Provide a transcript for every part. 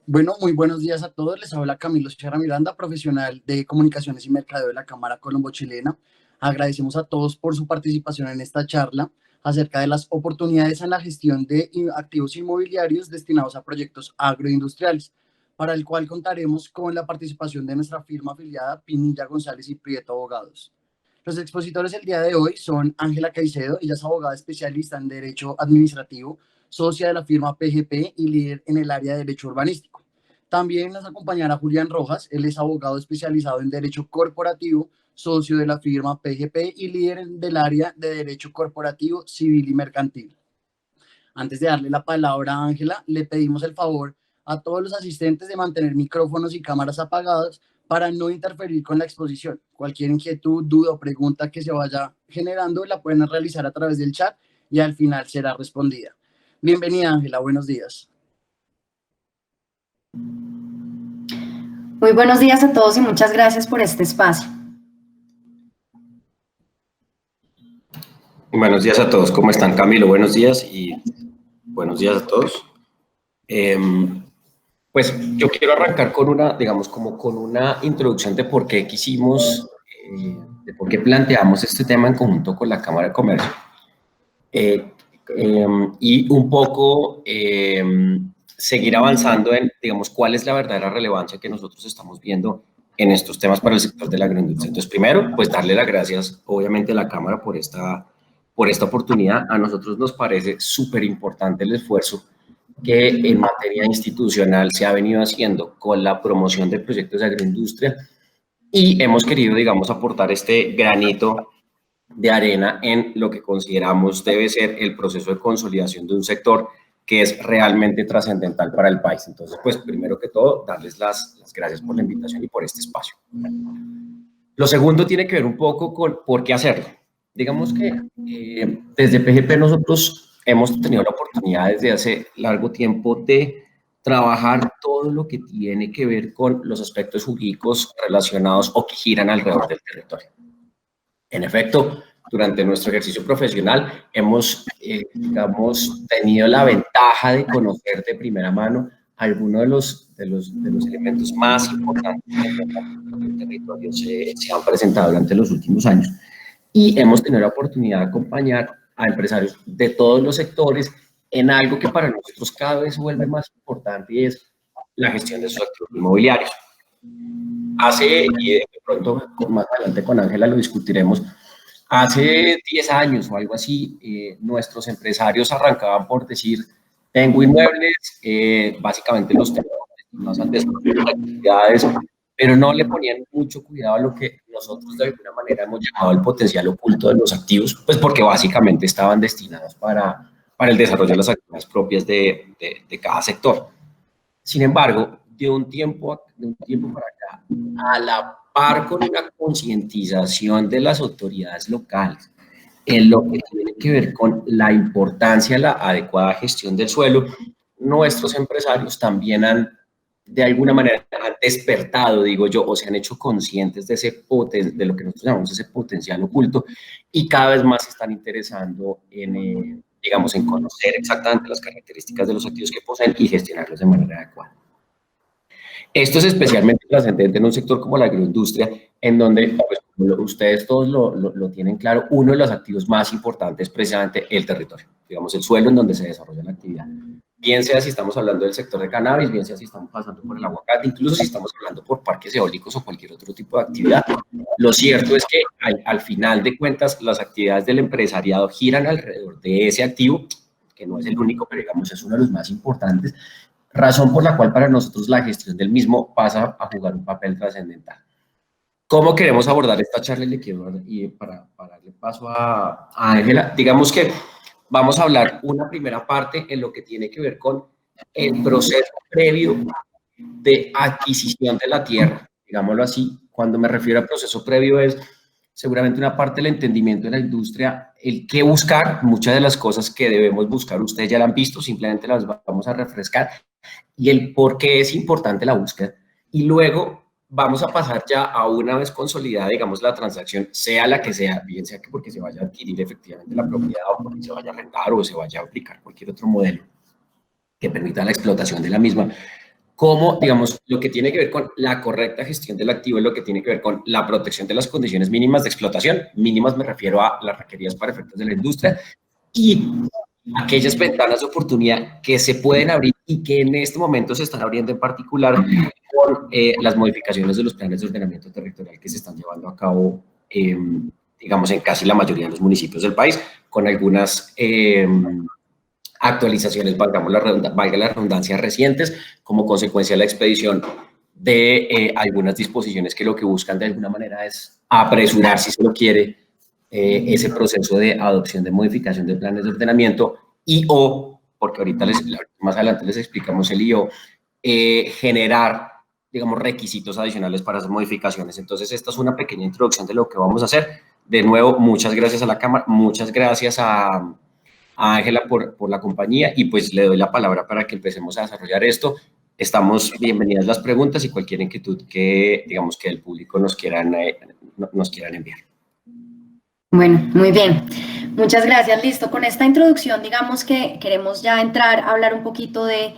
Bueno, muy buenos días a todos. Les habla Camilo Sierra Miranda, profesional de Comunicaciones y Mercadeo de la Cámara Colombo-Chilena. Agradecemos a todos por su participación en esta charla acerca de las oportunidades en la gestión de activos inmobiliarios destinados a proyectos agroindustriales, para el cual contaremos con la participación de nuestra firma afiliada Pinilla González y Prieto Abogados. Los expositores el día de hoy son Ángela Caicedo, ella es abogada especialista en Derecho Administrativo, socia de la firma PGP y líder en el área de Derecho Urbanístico. También nos acompañará Julián Rojas, él es abogado especializado en Derecho Corporativo, socio de la firma PGP y líder del área de Derecho Corporativo, Civil y Mercantil. Antes de darle la palabra a Ángela, le pedimos el favor a todos los asistentes de mantener micrófonos y cámaras apagados para no interferir con la exposición. Cualquier inquietud, duda o pregunta que se vaya generando la pueden realizar a través del chat y al final será respondida. Bienvenida, Ángela, buenos días. Muy buenos días a todos y muchas gracias por este espacio. Buenos días a todos, ¿cómo están? Camilo, buenos días y buenos días a todos. Pues yo quiero arrancar con con una introducción de por qué quisimos, de por qué planteamos este tema en conjunto con la Cámara de Comercio. Y un poco seguir avanzando en, cuál es la verdadera relevancia que nosotros estamos viendo en estos temas para el sector de la agroindustria. Entonces, primero, pues darle las gracias, obviamente, a la Cámara por esta oportunidad. A nosotros nos parece súper importante el esfuerzo que en materia institucional se ha venido haciendo con la promoción de proyectos de agroindustria y hemos querido, aportar este granito de arena en lo que consideramos debe ser el proceso de consolidación de un sector que es realmente trascendental para el país. Entonces, pues, primero que todo, darles las gracias por la invitación y por este espacio. Lo segundo tiene que ver un poco con por qué hacerlo. Digamos que desde PGP nosotros hemos tenido la oportunidad desde hace largo tiempo de trabajar todo lo que tiene que ver con los aspectos jurídicos relacionados o que giran alrededor del territorio. En efecto, durante nuestro ejercicio profesional hemos, tenido la ventaja de conocer de primera mano algunos de los elementos más importantes que el territorio se han presentado durante los últimos años. Y hemos tenido la oportunidad de acompañar a empresarios de todos los sectores en algo que para nosotros cada vez se vuelve más importante y es la gestión de sus activos inmobiliarios. Y de pronto más adelante con Ángela lo discutiremos, hace 10 años o algo así, nuestros empresarios arrancaban por decir, tengo inmuebles, básicamente los tengo más antes actividades, pero no le ponían mucho cuidado a lo que nosotros de alguna manera hemos llamado el potencial oculto de los activos, pues porque básicamente estaban destinados para el desarrollo de las actividades propias de cada sector. Sin embargo, de un tiempo para acá, a la par con una concientización de las autoridades locales en lo que tiene que ver con la importancia de la adecuada gestión del suelo, nuestros empresarios también de alguna manera, han despertado, digo yo, o se han hecho conscientes de lo que nosotros llamamos ese potencial oculto y cada vez más se están interesando en conocer exactamente las características de los activos que poseen y gestionarlos de manera adecuada. Esto es especialmente trascendente en un sector como la agroindustria, en donde pues, ustedes todos lo tienen claro, uno de los activos más importantes es precisamente el territorio, el suelo en donde se desarrolla la actividad. Bien sea si estamos hablando del sector de cannabis, bien sea si estamos pasando por el aguacate, incluso si estamos hablando por parques eólicos o cualquier otro tipo de actividad. Lo cierto es que al final de cuentas las actividades del empresariado giran alrededor de ese activo, que no es el único, pero es uno de los más importantes, razón por la cual para nosotros la gestión del mismo pasa a jugar un papel trascendental. ¿Cómo queremos abordar esta charla? Y para darle paso a Ángela, digamos que vamos a hablar una primera parte en lo que tiene que ver con el proceso previo de adquisición de la tierra, digámoslo así. Cuando me refiero a proceso previo es seguramente una parte del entendimiento de la industria, el qué buscar, muchas de las cosas que debemos buscar, ustedes ya la han visto, simplemente las vamos a refrescar, y el por qué es importante la búsqueda. Y luego vamos a pasar ya a una vez consolidada, la transacción, sea la que sea, bien sea que porque se vaya a adquirir efectivamente la propiedad o porque se vaya a rentar o se vaya a aplicar cualquier otro modelo que permita la explotación de la misma. cómo, digamos, lo que tiene que ver con la correcta gestión del activo es lo que tiene que ver con la protección de las condiciones mínimas de explotación. Mínimas me refiero a las requeridas para efectos de la industria y aquellas ventanas de oportunidad que se pueden abrir y que en este momento se están abriendo en particular con las modificaciones de los planes de ordenamiento territorial que se están llevando a cabo, digamos, en casi la mayoría de los municipios del país, con algunas actualizaciones, valga la redundancia, recientes, como consecuencia de la expedición de algunas disposiciones que lo que buscan de alguna manera es apresurar, si se lo quiere, ese proceso de adopción de modificación de planes de ordenamiento y/o, porque ahorita más adelante les explicamos el y/o, generar, digamos, requisitos adicionales para esas modificaciones. Entonces, esta es una pequeña introducción de lo que vamos a hacer. De nuevo, muchas gracias a la Cámara, muchas gracias a Ángela por la compañía y pues le doy la palabra para que empecemos a desarrollar esto. Estamos bienvenidas las preguntas y cualquier inquietud que, digamos, que el público nos quieran enviar. Bueno, muy bien. Muchas gracias. Listo. Con esta introducción, digamos que queremos ya entrar a hablar un poquito de,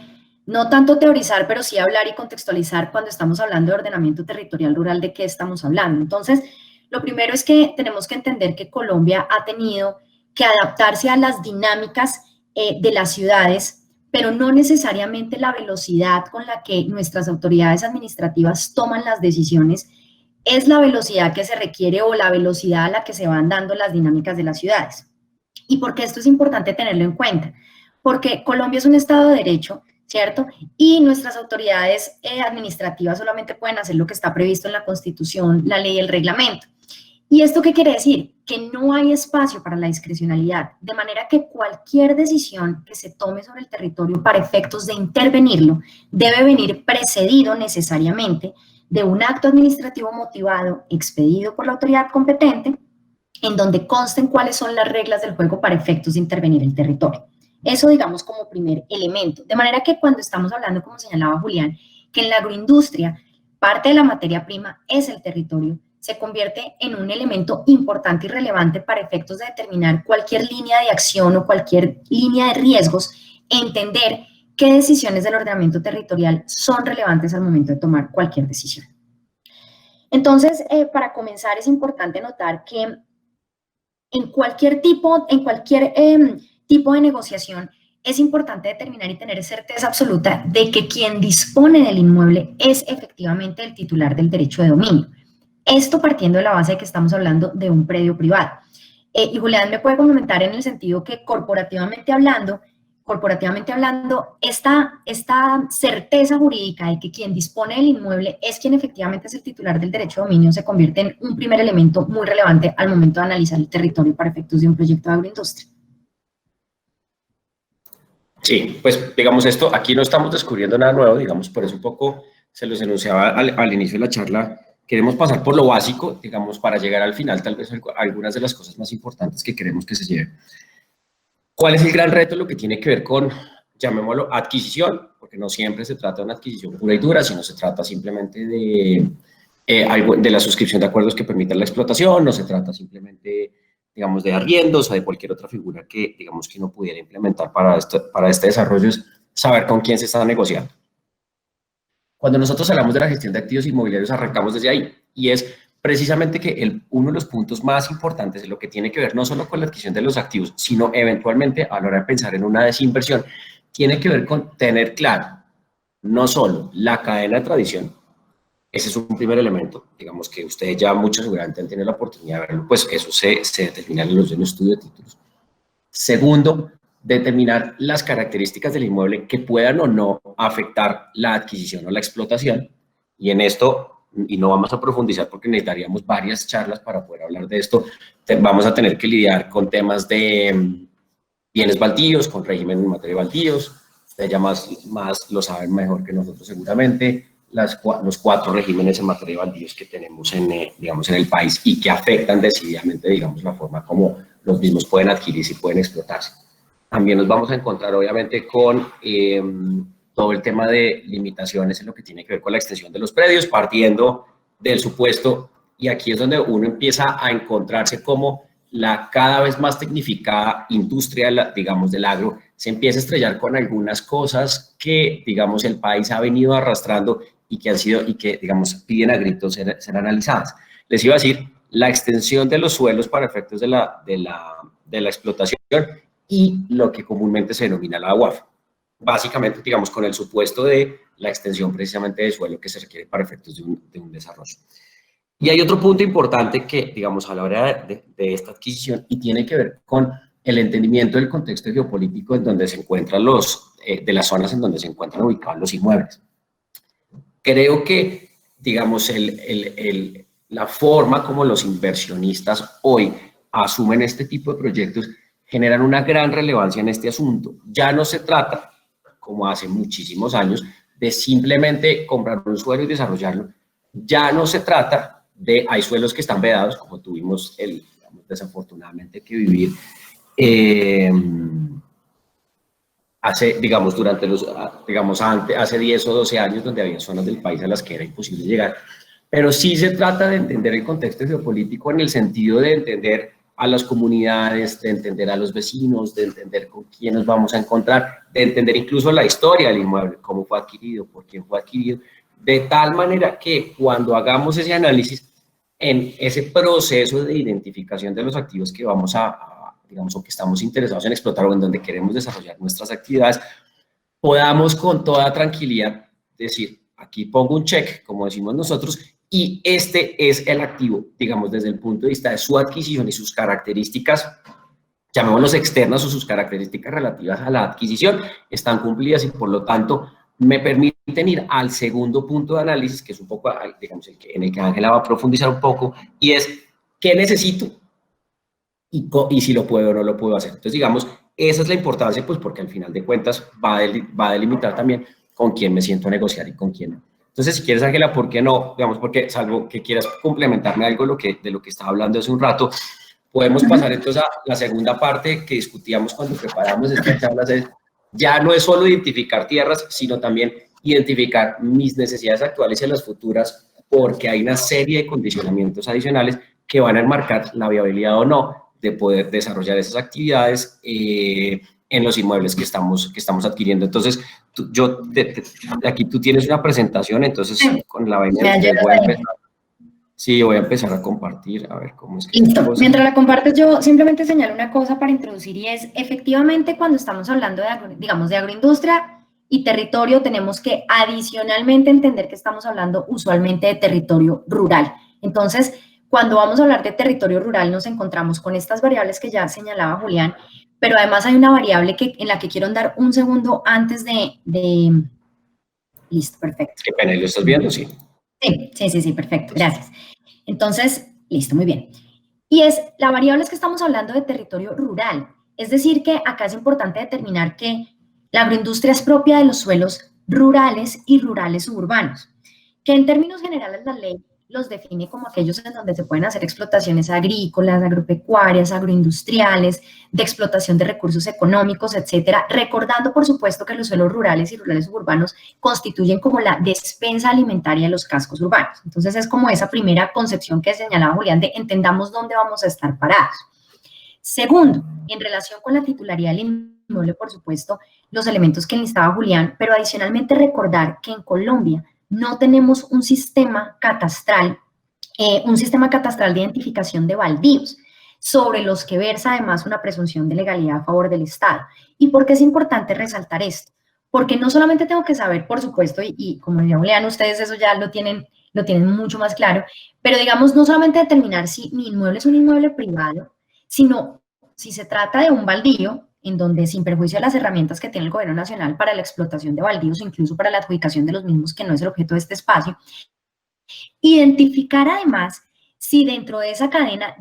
no tanto teorizar, pero sí hablar y contextualizar cuando estamos hablando de ordenamiento territorial rural, de qué estamos hablando. Entonces, lo primero es que tenemos que entender que Colombia ha tenido que adaptarse a las dinámicas de las ciudades, pero no necesariamente la velocidad con la que nuestras autoridades administrativas toman las decisiones es la velocidad que se requiere o la velocidad a la que se van dando las dinámicas de las ciudades. ¿Y por qué esto es importante tenerlo en cuenta? Porque Colombia es un Estado de Derecho, ¿cierto? Y nuestras autoridades administrativas solamente pueden hacer lo que está previsto en la Constitución, la ley y el reglamento. ¿Y esto qué quiere decir? Que no hay espacio para la discrecionalidad, de manera que cualquier decisión que se tome sobre el territorio para efectos de intervenirlo debe venir precedido necesariamente de un acto administrativo motivado expedido por la autoridad competente en donde consten cuáles son las reglas del juego para efectos de intervenir el territorio. Eso, digamos, como primer elemento. De manera que cuando estamos hablando, como señalaba Julián, que en la agroindustria parte de la materia prima es el territorio, se convierte en un elemento importante y relevante para efectos de determinar cualquier línea de acción o cualquier línea de riesgos, entender qué decisiones del ordenamiento territorial son relevantes al momento de tomar cualquier decisión. Entonces, para comenzar, es importante notar que en cualquier tipo de negociación es importante determinar y tener certeza absoluta de que quien dispone del inmueble es efectivamente el titular del derecho de dominio. Esto partiendo de la base de que estamos hablando de un predio privado. Y Julián me puede complementar en el sentido que corporativamente hablando, esta certeza jurídica de que quien dispone del inmueble es quien efectivamente es el titular del derecho de dominio se convierte en un primer elemento muy relevante al momento de analizar el territorio para efectos de un proyecto de agroindustria. Sí, pues digamos esto, aquí no estamos descubriendo nada nuevo, digamos, por eso un poco se los enunciaba al inicio de la charla. Queremos pasar por lo básico, digamos, para llegar al final, tal vez algunas de las cosas más importantes que queremos que se lleven. ¿Cuál es el gran reto? Lo que tiene que ver con, llamémoslo, adquisición, porque no siempre se trata de una adquisición pura y dura, sino se trata simplemente de la suscripción de acuerdos que permitan la explotación, no se trata simplemente, digamos, de arriendos o de cualquier otra figura que, digamos, que uno pudiera implementar para este desarrollo, es saber con quién se está negociando. Cuando nosotros hablamos de la gestión de activos inmobiliarios, arrancamos desde ahí, y es precisamente que uno de los puntos más importantes de lo que tiene que ver no solo con la adquisición de los activos, sino eventualmente a la hora de pensar en una desinversión, tiene que ver con tener claro no solo la cadena de tradición, ese es un primer elemento, digamos que ustedes ya muchos seguramente han tenido la oportunidad de verlo, pues eso se determina en los estudios de títulos. Segundo, determinar las características del inmueble que puedan o no afectar la adquisición o la explotación, y en esto, y no vamos a profundizar porque necesitaríamos varias charlas para poder hablar de esto, vamos a tener que lidiar con temas de bienes baldíos, con régimen en materia de baldíos, ustedes ya más lo saben mejor que nosotros seguramente, los 4 regímenes en materia de baldíos que tenemos digamos, en el país y que afectan decididamente, digamos, la forma como los mismos pueden adquirirse y pueden explotarse. También nos vamos a encontrar, obviamente, con todo el tema de limitaciones en lo que tiene que ver con la extensión de los predios, partiendo del supuesto, y aquí es donde uno empieza a encontrarse como la cada vez más tecnificada industria, digamos, del agro, se empieza a estrellar con algunas cosas que, digamos, el país ha venido arrastrando y que, digamos, piden a gritos ser analizadas. Les iba a decir, la extensión de los suelos para efectos de la explotación y lo que comúnmente se denomina la UAF. Básicamente, digamos, con el supuesto de la extensión precisamente de suelo que se requiere para efectos de un desarrollo. Y hay otro punto importante que, digamos, a la hora de esta adquisición, y tiene que ver con el entendimiento del contexto geopolítico en donde se encuentran de las zonas en donde se encuentran ubicados los inmuebles. Creo que, digamos, la forma como los inversionistas hoy asumen este tipo de proyectos generan una gran relevancia en este asunto. Ya no se trata, como hace muchísimos años, de simplemente comprar un suelo y desarrollarlo. Ya no se trata de, hay suelos que están vedados, como tuvimos digamos, desafortunadamente que vivir hace, digamos, hace 10 o 12 años, donde había zonas del país a las que era imposible llegar. Pero sí se trata de entender el contexto geopolítico en el sentido de entender a las comunidades, de entender a los vecinos, de entender con quién nos vamos a encontrar, de entender incluso la historia del inmueble, cómo fue adquirido, por quién fue adquirido, de tal manera que cuando hagamos ese análisis, en ese proceso de identificación de los activos que vamos digamos, o que estamos interesados en explotar o en donde queremos desarrollar nuestras actividades, podamos con toda tranquilidad decir, aquí pongo un check, como decimos nosotros, y este es el activo, digamos, desde el punto de vista de su adquisición y sus características, llamémoslos externas o sus características relativas a la adquisición, están cumplidas y por lo tanto me permiten ir al segundo punto de análisis, que es un poco, digamos, en el que Ángela va a profundizar un poco, y es, ¿qué necesito? Y si lo puedo o no lo puedo hacer. Entonces, digamos, esa es la importancia, pues, porque al final de cuentas va a delimitar también con quién me siento a negociar y con quién no. Entonces, si quieres, Ángela, ¿por qué no? Digamos, porque salvo que quieras complementarme algo de lo que estaba hablando hace un rato, podemos pasar entonces a la segunda parte que discutíamos cuando preparamos esta charla, ya no es solo identificar tierras, sino también identificar mis necesidades actuales y las futuras, porque hay una serie de condicionamientos adicionales que van a enmarcar la viabilidad o no de poder desarrollar esas actividades en los inmuebles que estamos adquiriendo. Entonces, aquí tú tienes una presentación, entonces con la vaina voy a empezar a compartir, a ver cómo es que... Listo. Mientras la compartes, yo simplemente señalo una cosa para introducir y es, efectivamente, cuando estamos hablando de, digamos, de agroindustria y territorio, tenemos que adicionalmente entender que estamos hablando usualmente de territorio rural. Entonces, cuando vamos a hablar de territorio rural, nos encontramos con estas variables que ya señalaba Julián, pero además hay una variable en la que quiero dar un segundo antes de... Listo, perfecto. ¿Qué pena? ¿Lo estás viendo? Sí. Sí, perfecto, gracias. Entonces, listo, muy bien. Y la variable es que estamos hablando de territorio rural, es decir, que acá es importante determinar que la agroindustria es propia de los suelos rurales y rurales suburbanos, que en términos generales la ley los define como aquellos en donde se pueden hacer explotaciones agrícolas, agropecuarias, agroindustriales, de explotación de recursos económicos, etcétera, recordando, por supuesto, que los suelos rurales y rurales suburbanos constituyen como la despensa alimentaria de los cascos urbanos. Entonces, es como esa primera concepción que señalaba Julián de entendamos dónde vamos a estar parados. Segundo, en relación con la titularidad del inmueble, por supuesto, los elementos que listaba Julián, pero adicionalmente recordar que en Colombia no tenemos un sistema catastral de identificación de baldíos, sobre los que versa además una presunción de legalidad a favor del Estado. ¿Y por qué es importante resaltar esto? Porque no solamente tengo que saber, por supuesto, y como decía Julián, ustedes eso ya lo tienen mucho más claro, pero digamos, no solamente determinar si mi inmueble es un inmueble privado, sino si se trata de un baldío, en donde, sin perjuicio de las herramientas que tiene el gobierno nacional para la explotación de baldíos, incluso para la adjudicación de los mismos, que no es el objeto de este espacio, identificar además si dentro de esa cadena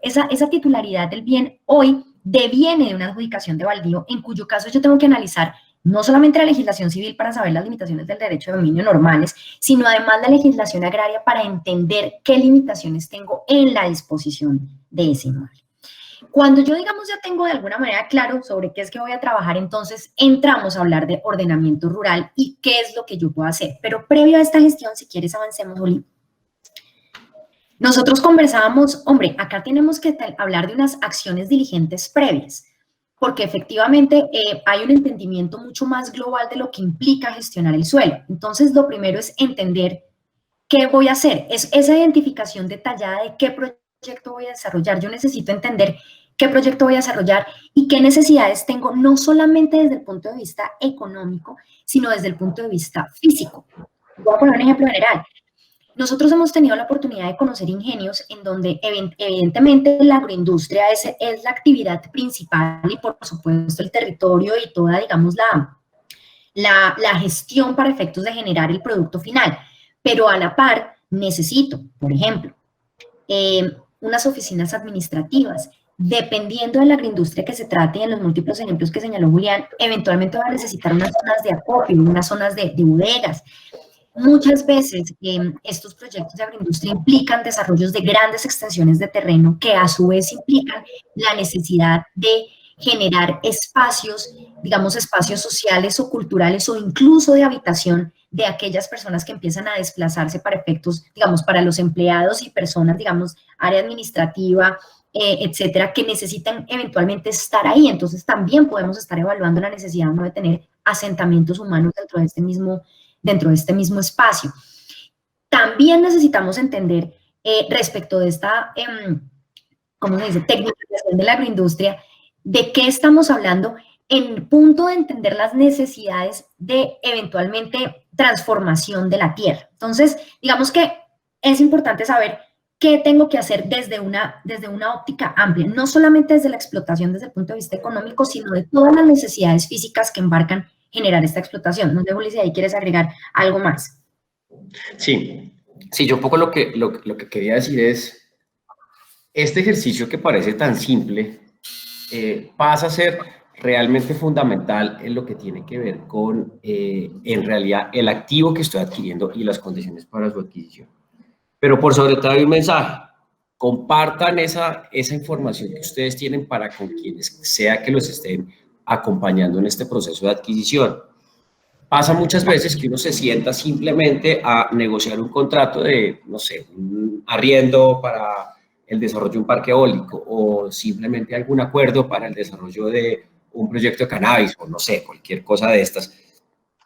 esa titularidad del bien hoy deviene de una adjudicación de baldío, en cuyo caso yo tengo que analizar no solamente la legislación civil para saber las limitaciones del derecho de dominio normales, sino además la legislación agraria para entender qué limitaciones tengo en la disposición de ese inmueble. Cuando yo, digamos, ya tengo de alguna manera claro sobre qué es que voy a trabajar, entonces entramos a hablar de ordenamiento rural y qué es lo que yo puedo hacer. Pero previo a esta gestión, si quieres avancemos, Juli. Nosotros conversábamos, hombre, acá tenemos que hablar de unas acciones diligentes previas. porque efectivamente hay un entendimiento mucho más global de lo que implica gestionar el suelo. Entonces, lo primero es entender qué voy a hacer. Es esa identificación detallada de qué proyecto voy a desarrollar. Yo necesito entender qué proyecto voy a desarrollar y qué necesidades tengo, no solamente desde el punto de vista económico, sino desde el punto de vista físico. Voy a poner un ejemplo general. Nosotros hemos tenido la oportunidad de conocer ingenios en donde evidentemente la agroindustria es la actividad principal y por supuesto el territorio y toda, digamos, la gestión para efectos de generar el producto final. Pero a la par necesito, por ejemplo, unas oficinas administrativas. Dependiendo de la agroindustria que se trate, en los múltiples ejemplos que señaló Julián, eventualmente va a necesitar unas zonas de acopio, unas zonas de bodegas. Muchas veces estos proyectos de agroindustria implican desarrollos de grandes extensiones de terreno que a su vez implican la necesidad de generar espacios, digamos, espacios sociales o culturales o incluso de habitación de aquellas personas que empiezan a desplazarse para efectos, digamos, para los empleados y personas, digamos, área administrativa, etcétera, que necesitan eventualmente estar ahí. Entonces también podemos estar evaluando la necesidad no de tener asentamientos humanos dentro de este mismo espacio. También necesitamos entender respecto de esta, ¿cómo se dice?, tecnificación de la agroindustria, de qué estamos hablando en el punto de entender las necesidades de eventualmente transformación de la tierra. Entonces, digamos que es importante saber qué tengo que hacer desde una óptica amplia, no solamente desde la explotación desde el punto de vista económico, sino de todas las necesidades físicas que embarcan generar esta explotación. No sé, Juli, si ahí quieres agregar algo más. Sí, yo un poco lo que quería decir es, este ejercicio que parece tan simple pasa a ser realmente fundamental en lo que tiene que ver con, en realidad, el activo que estoy adquiriendo y las condiciones para su adquisición. Pero por sobre todo hay un mensaje: compartan esa información que ustedes tienen para con quienes sea que los estén acompañando en este proceso de adquisición. Pasa muchas veces que uno se sienta simplemente a negociar un contrato de, no sé, un arriendo para el desarrollo de un parque eólico o simplemente algún acuerdo para el desarrollo de un proyecto de cannabis o no sé, cualquier cosa de estas.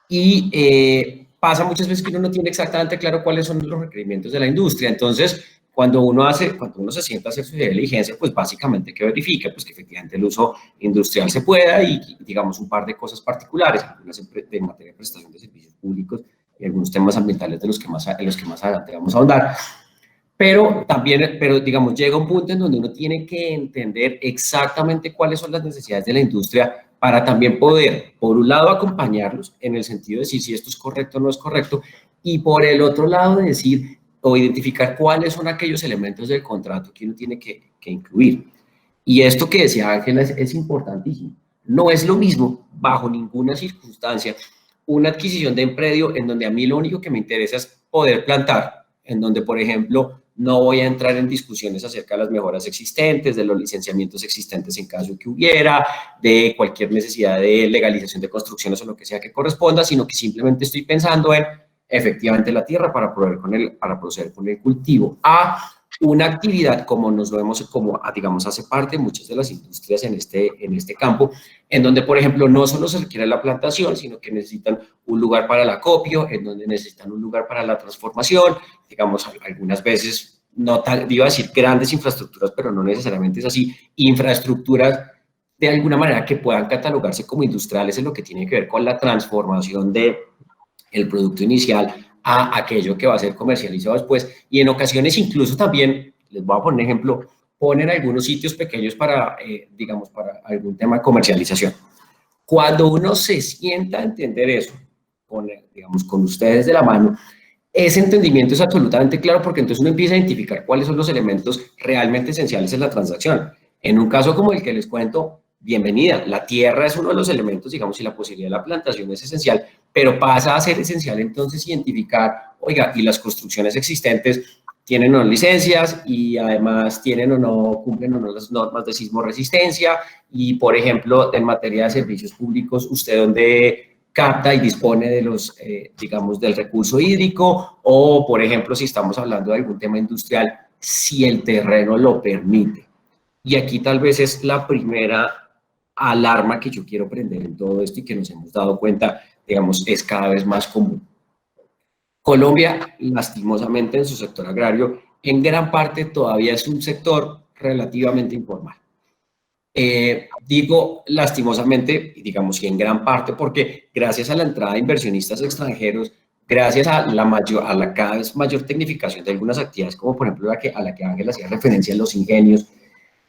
Y pasa muchas veces que uno no tiene exactamente claro cuáles son los requerimientos de la industria. Entonces, cuando uno se sienta a hacer su diligencia, pues básicamente que verifica pues que efectivamente el uso industrial se pueda y digamos un par de cosas particulares, algunas en materia de prestación de servicios públicos y algunos temas ambientales en los que más adelante vamos a ahondar. Pero digamos, llega un punto en donde uno tiene que entender exactamente cuáles son las necesidades de la industria para también poder, por un lado, acompañarlos en el sentido de decir si esto es correcto o no es correcto, y por el otro lado decir o identificar cuáles son aquellos elementos del contrato que uno tiene que incluir. Y esto que decía Ángela es importantísimo. No es lo mismo, bajo ninguna circunstancia, una adquisición de un predio en donde a mí lo único que me interesa es poder plantar, en donde, por ejemplo, no voy a entrar en discusiones acerca de las mejoras existentes, de los licenciamientos existentes en caso que hubiera, de cualquier necesidad de legalización de construcciones o lo que sea que corresponda, sino que simplemente estoy pensando en efectivamente la tierra para proceder con el cultivo. A una actividad como nos lo vemos, como digamos hace parte de muchas de las industrias en este campo, en donde, por ejemplo, no solo se requiere la plantación, sino que necesitan un lugar para el acopio, en donde necesitan un lugar para la transformación, digamos, algunas veces, iba a decir grandes infraestructuras, pero no necesariamente es así, infraestructuras de alguna manera que puedan catalogarse como industriales en lo que tiene que ver con la transformación de el producto inicial a aquello que va a ser comercializado después, y en ocasiones incluso también, les voy a poner un ejemplo, ponen algunos sitios pequeños para, digamos, para algún tema de comercialización. Cuando uno se sienta a entender eso, digamos, con ustedes de la mano, ese entendimiento es absolutamente claro, porque entonces uno empieza a identificar cuáles son los elementos realmente esenciales en la transacción. En un caso como el que les cuento, bienvenida, la tierra es uno de los elementos, digamos, y la posibilidad de la plantación es esencial, pero pasa a ser esencial entonces identificar, oiga, y las construcciones existentes tienen o no licencias y además tienen o no, cumplen o no las normas de sismoresistencia, y por ejemplo, en materia de servicios públicos, usted dónde capta y dispone de los, digamos, del recurso hídrico, o por ejemplo, si estamos hablando de algún tema industrial, si el terreno lo permite. Y aquí tal vez es la primera alarma que yo quiero prender en todo esto y que nos hemos dado cuenta, digamos, es cada vez más común. Colombia, lastimosamente, en su sector agrario, en gran parte todavía es un sector relativamente informal. Digo lastimosamente, digamos, y en gran parte porque gracias a la entrada de inversionistas extranjeros, gracias a la cada vez mayor tecnificación de algunas actividades, como por ejemplo a la que Ángel hacía referencia en los ingenios,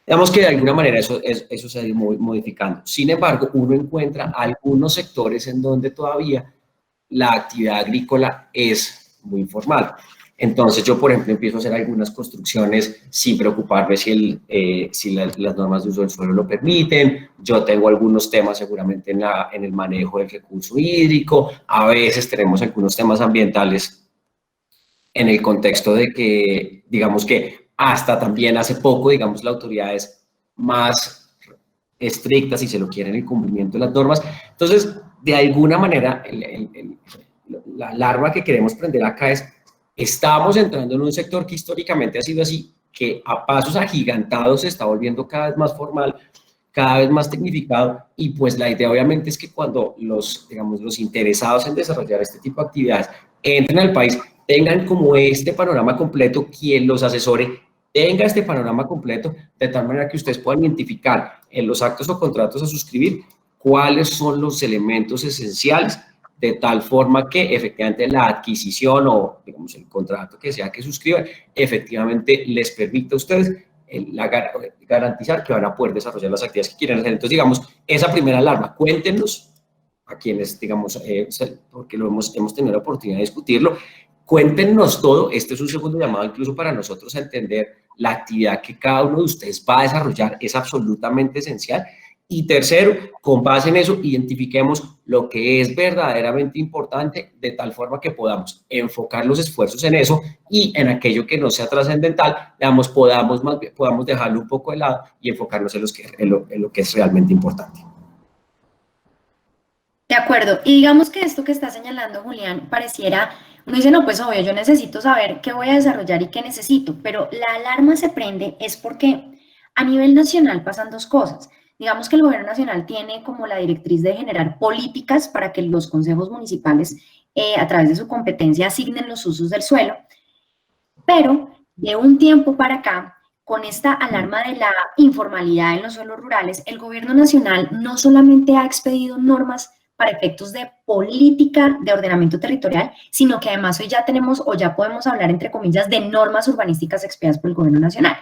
digamos que de alguna manera eso se ha ido modificando. Sin embargo, uno encuentra algunos sectores en donde todavía la actividad agrícola es muy informal. Entonces yo, por ejemplo, empiezo a hacer algunas construcciones sin preocuparme si las normas de uso del suelo lo permiten. Yo tengo algunos temas seguramente en el manejo del recurso hídrico. A veces tenemos algunos temas ambientales en el contexto de que, digamos que hasta también hace poco, digamos, la autoridad es más estricta, si se lo quiere, en el cumplimiento de las normas. Entonces, de alguna manera, la alarma que queremos prender acá es: estamos entrando en un sector que históricamente ha sido así, que a pasos agigantados se está volviendo cada vez más formal, cada vez más tecnificado, y pues la idea obviamente es que cuando los interesados en desarrollar este tipo de actividades entren al país, tengan como este panorama completo, quien los asesore tenga este panorama completo, de tal manera que ustedes puedan identificar en los actos o contratos a suscribir cuáles son los elementos esenciales, de tal forma que efectivamente la adquisición o, digamos, el contrato que sea que suscriban, efectivamente les permita a ustedes garantizar que van a poder desarrollar las actividades que quieren hacer. Entonces, digamos, esa primera alarma, cuéntenos a quienes, digamos, porque hemos tenido la oportunidad de discutirlo, cuéntenos todo. Este es un segundo llamado incluso para nosotros a entender la actividad que cada uno de ustedes va a desarrollar, es absolutamente esencial. Y tercero, con base en eso, identifiquemos lo que es verdaderamente importante, de tal forma que podamos enfocar los esfuerzos en eso, y en aquello que no sea trascendental, digamos, podamos dejarlo un poco de lado y enfocarnos en lo que es realmente importante. De acuerdo. Y digamos que esto que está señalando Julián pareciera, uno dice, no, pues obvio, yo necesito saber qué voy a desarrollar y qué necesito, pero la alarma se prende es porque a nivel nacional pasan dos cosas. Digamos que el gobierno nacional tiene como la directriz de generar políticas para que los consejos municipales, a través de su competencia, asignen los usos del suelo, pero de un tiempo para acá, con esta alarma de la informalidad en los suelos rurales, el gobierno nacional no solamente ha expedido normas para efectos de política de ordenamiento territorial, sino que además hoy ya tenemos, o ya podemos hablar, entre comillas, de normas urbanísticas expedidas por el gobierno nacional.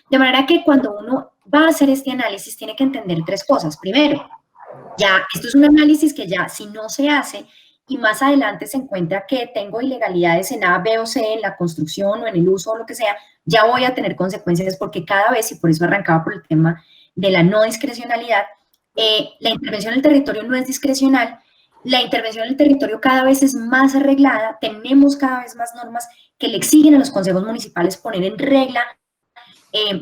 De manera que cuando uno va a hacer este análisis tiene que entender tres cosas. Primero, ya esto es un análisis que ya si no se hace y más adelante se encuentra que tengo ilegalidades en A, B o C, en la construcción o en el uso o lo que sea, ya voy a tener consecuencias, porque cada vez, y por eso arrancaba por el tema de la no discrecionalidad, la intervención del territorio no es discrecional, la intervención del territorio cada vez es más arreglada, tenemos cada vez más normas que le exigen a los consejos municipales poner en regla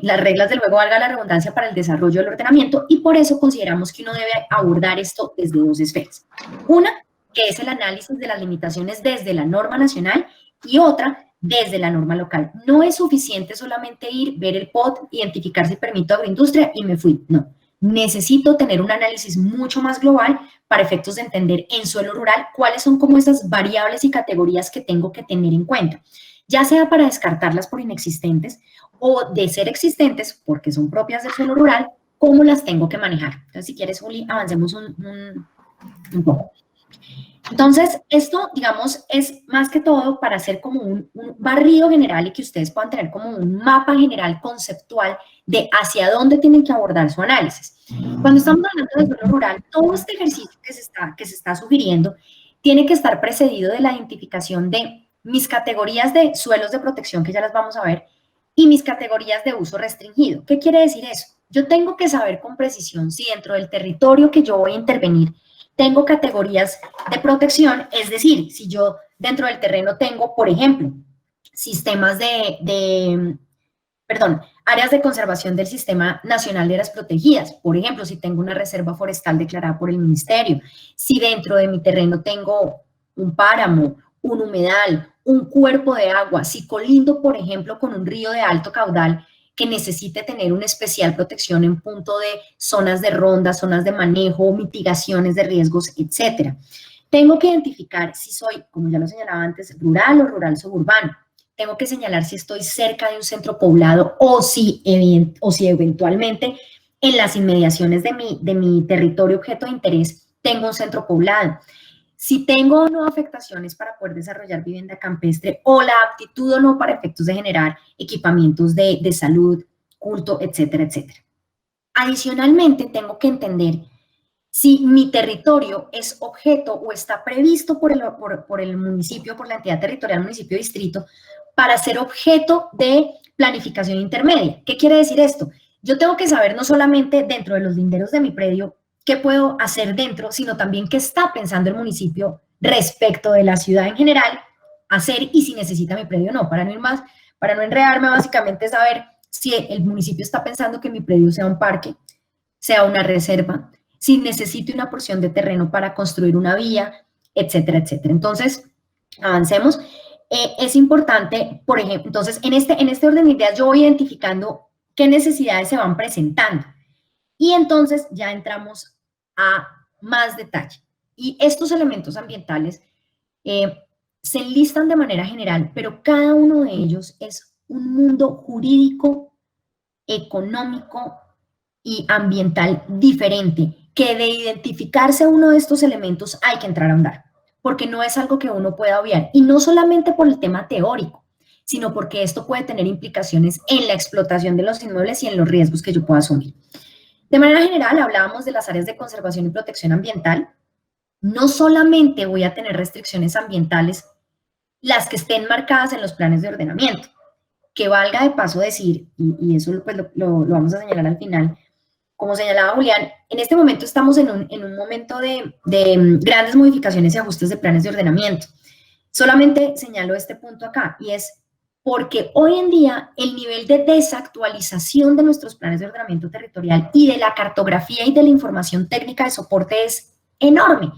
las reglas, de luego, valga la redundancia, para el desarrollo del ordenamiento, y por eso consideramos que uno debe abordar esto desde dos esferas. Una, que es el análisis de las limitaciones desde la norma nacional, y otra, desde la norma local. No es suficiente solamente ir, ver el POT, identificar si permito agroindustria y me fui. No, necesito tener un análisis mucho más global para efectos de entender en suelo rural cuáles son como esas variables y categorías que tengo que tener en cuenta, ya sea para descartarlas por inexistentes o de ser existentes porque son propias del suelo rural, cómo las tengo que manejar. Entonces, si quieres, Juli, avancemos un poco. Entonces, esto, digamos, es más que todo para hacer como un barrido general y que ustedes puedan tener como un mapa general conceptual de hacia dónde tienen que abordar su análisis. Cuando estamos hablando de suelo rural, todo este ejercicio que se está sugiriendo tiene que estar precedido de la identificación de mis categorías de suelos de protección, que ya las vamos a ver, y mis categorías de uso restringido. ¿Qué quiere decir eso? Yo tengo que saber con precisión si dentro del territorio que yo voy a intervenir tengo categorías de protección, es decir, si yo dentro del terreno tengo, por ejemplo, sistemas áreas de conservación del Sistema Nacional de Áreas Protegidas, por ejemplo, si tengo una reserva forestal declarada por el ministerio, si dentro de mi terreno tengo un páramo, un humedal, un cuerpo de agua, si colindo, por ejemplo, con un río de alto caudal que necesite tener una especial protección en punto de zonas de ronda, zonas de manejo, mitigaciones de riesgos, etcétera. Tengo que identificar si soy, como ya lo señalaba antes, rural o rural suburbano. Tengo que señalar si estoy cerca de un centro poblado o si eventualmente en las inmediaciones de mi territorio objeto de interés tengo un centro poblado. Si tengo o no afectaciones para poder desarrollar vivienda campestre o la aptitud o no para efectos de generar equipamientos de salud, culto, etcétera, etcétera. Adicionalmente, tengo que entender si mi territorio es objeto o está previsto por el municipio, por la entidad territorial, municipio, distrito, para ser objeto de planificación intermedia. ¿Qué quiere decir esto? Yo tengo que saber no solamente dentro de los linderos de mi predio qué puedo hacer dentro, sino también qué está pensando el municipio respecto de la ciudad en general, hacer y si necesita mi predio o no, para no ir más, para no enredarme, básicamente saber si el municipio está pensando que mi predio sea un parque, sea una reserva, si necesito una porción de terreno para construir una vía, etcétera, etcétera. Entonces, avancemos. Es importante, por ejemplo, entonces, en este orden de ideas yo voy identificando qué necesidades se van presentando. Y entonces ya entramos a más detalle. Y estos elementos ambientales se enlistan de manera general, pero cada uno de ellos es un mundo jurídico, económico y ambiental diferente, que de identificarse uno de estos elementos hay que entrar a ahondar, porque no es algo que uno pueda obviar. Y no solamente por el tema teórico, sino porque esto puede tener implicaciones en la explotación de los inmuebles y en los riesgos que yo pueda asumir. De manera general, hablábamos de las áreas de conservación y protección ambiental. No solamente voy a tener restricciones ambientales, las que estén marcadas en los planes de ordenamiento, que valga de paso decir, y eso pues lo vamos a señalar al final, como señalaba Julián, en este momento estamos en un momento de grandes modificaciones y ajustes de planes de ordenamiento. Solamente señalo este punto acá, y es porque hoy en día el nivel de desactualización de nuestros planes de ordenamiento territorial y de la cartografía y de la información técnica de soporte es enorme,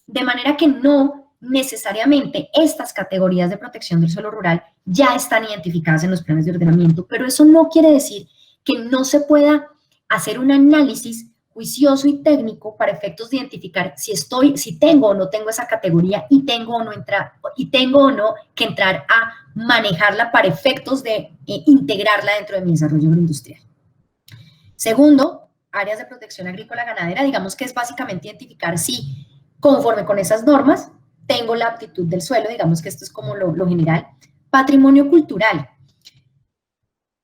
de manera que no necesariamente estas categorías de protección del suelo rural ya están identificadas en los planes de ordenamiento, pero eso no quiere decir que no se pueda hacer un análisis juicioso y técnico para efectos de identificar si tengo o no tengo esa categoría y tengo o no que entrar a manejarla para efectos de integrarla dentro de mi desarrollo agroindustrial. Segundo, áreas de protección agrícola ganadera, digamos que es básicamente identificar si conforme con esas normas tengo la aptitud del suelo, digamos que esto es como lo general. Patrimonio cultural.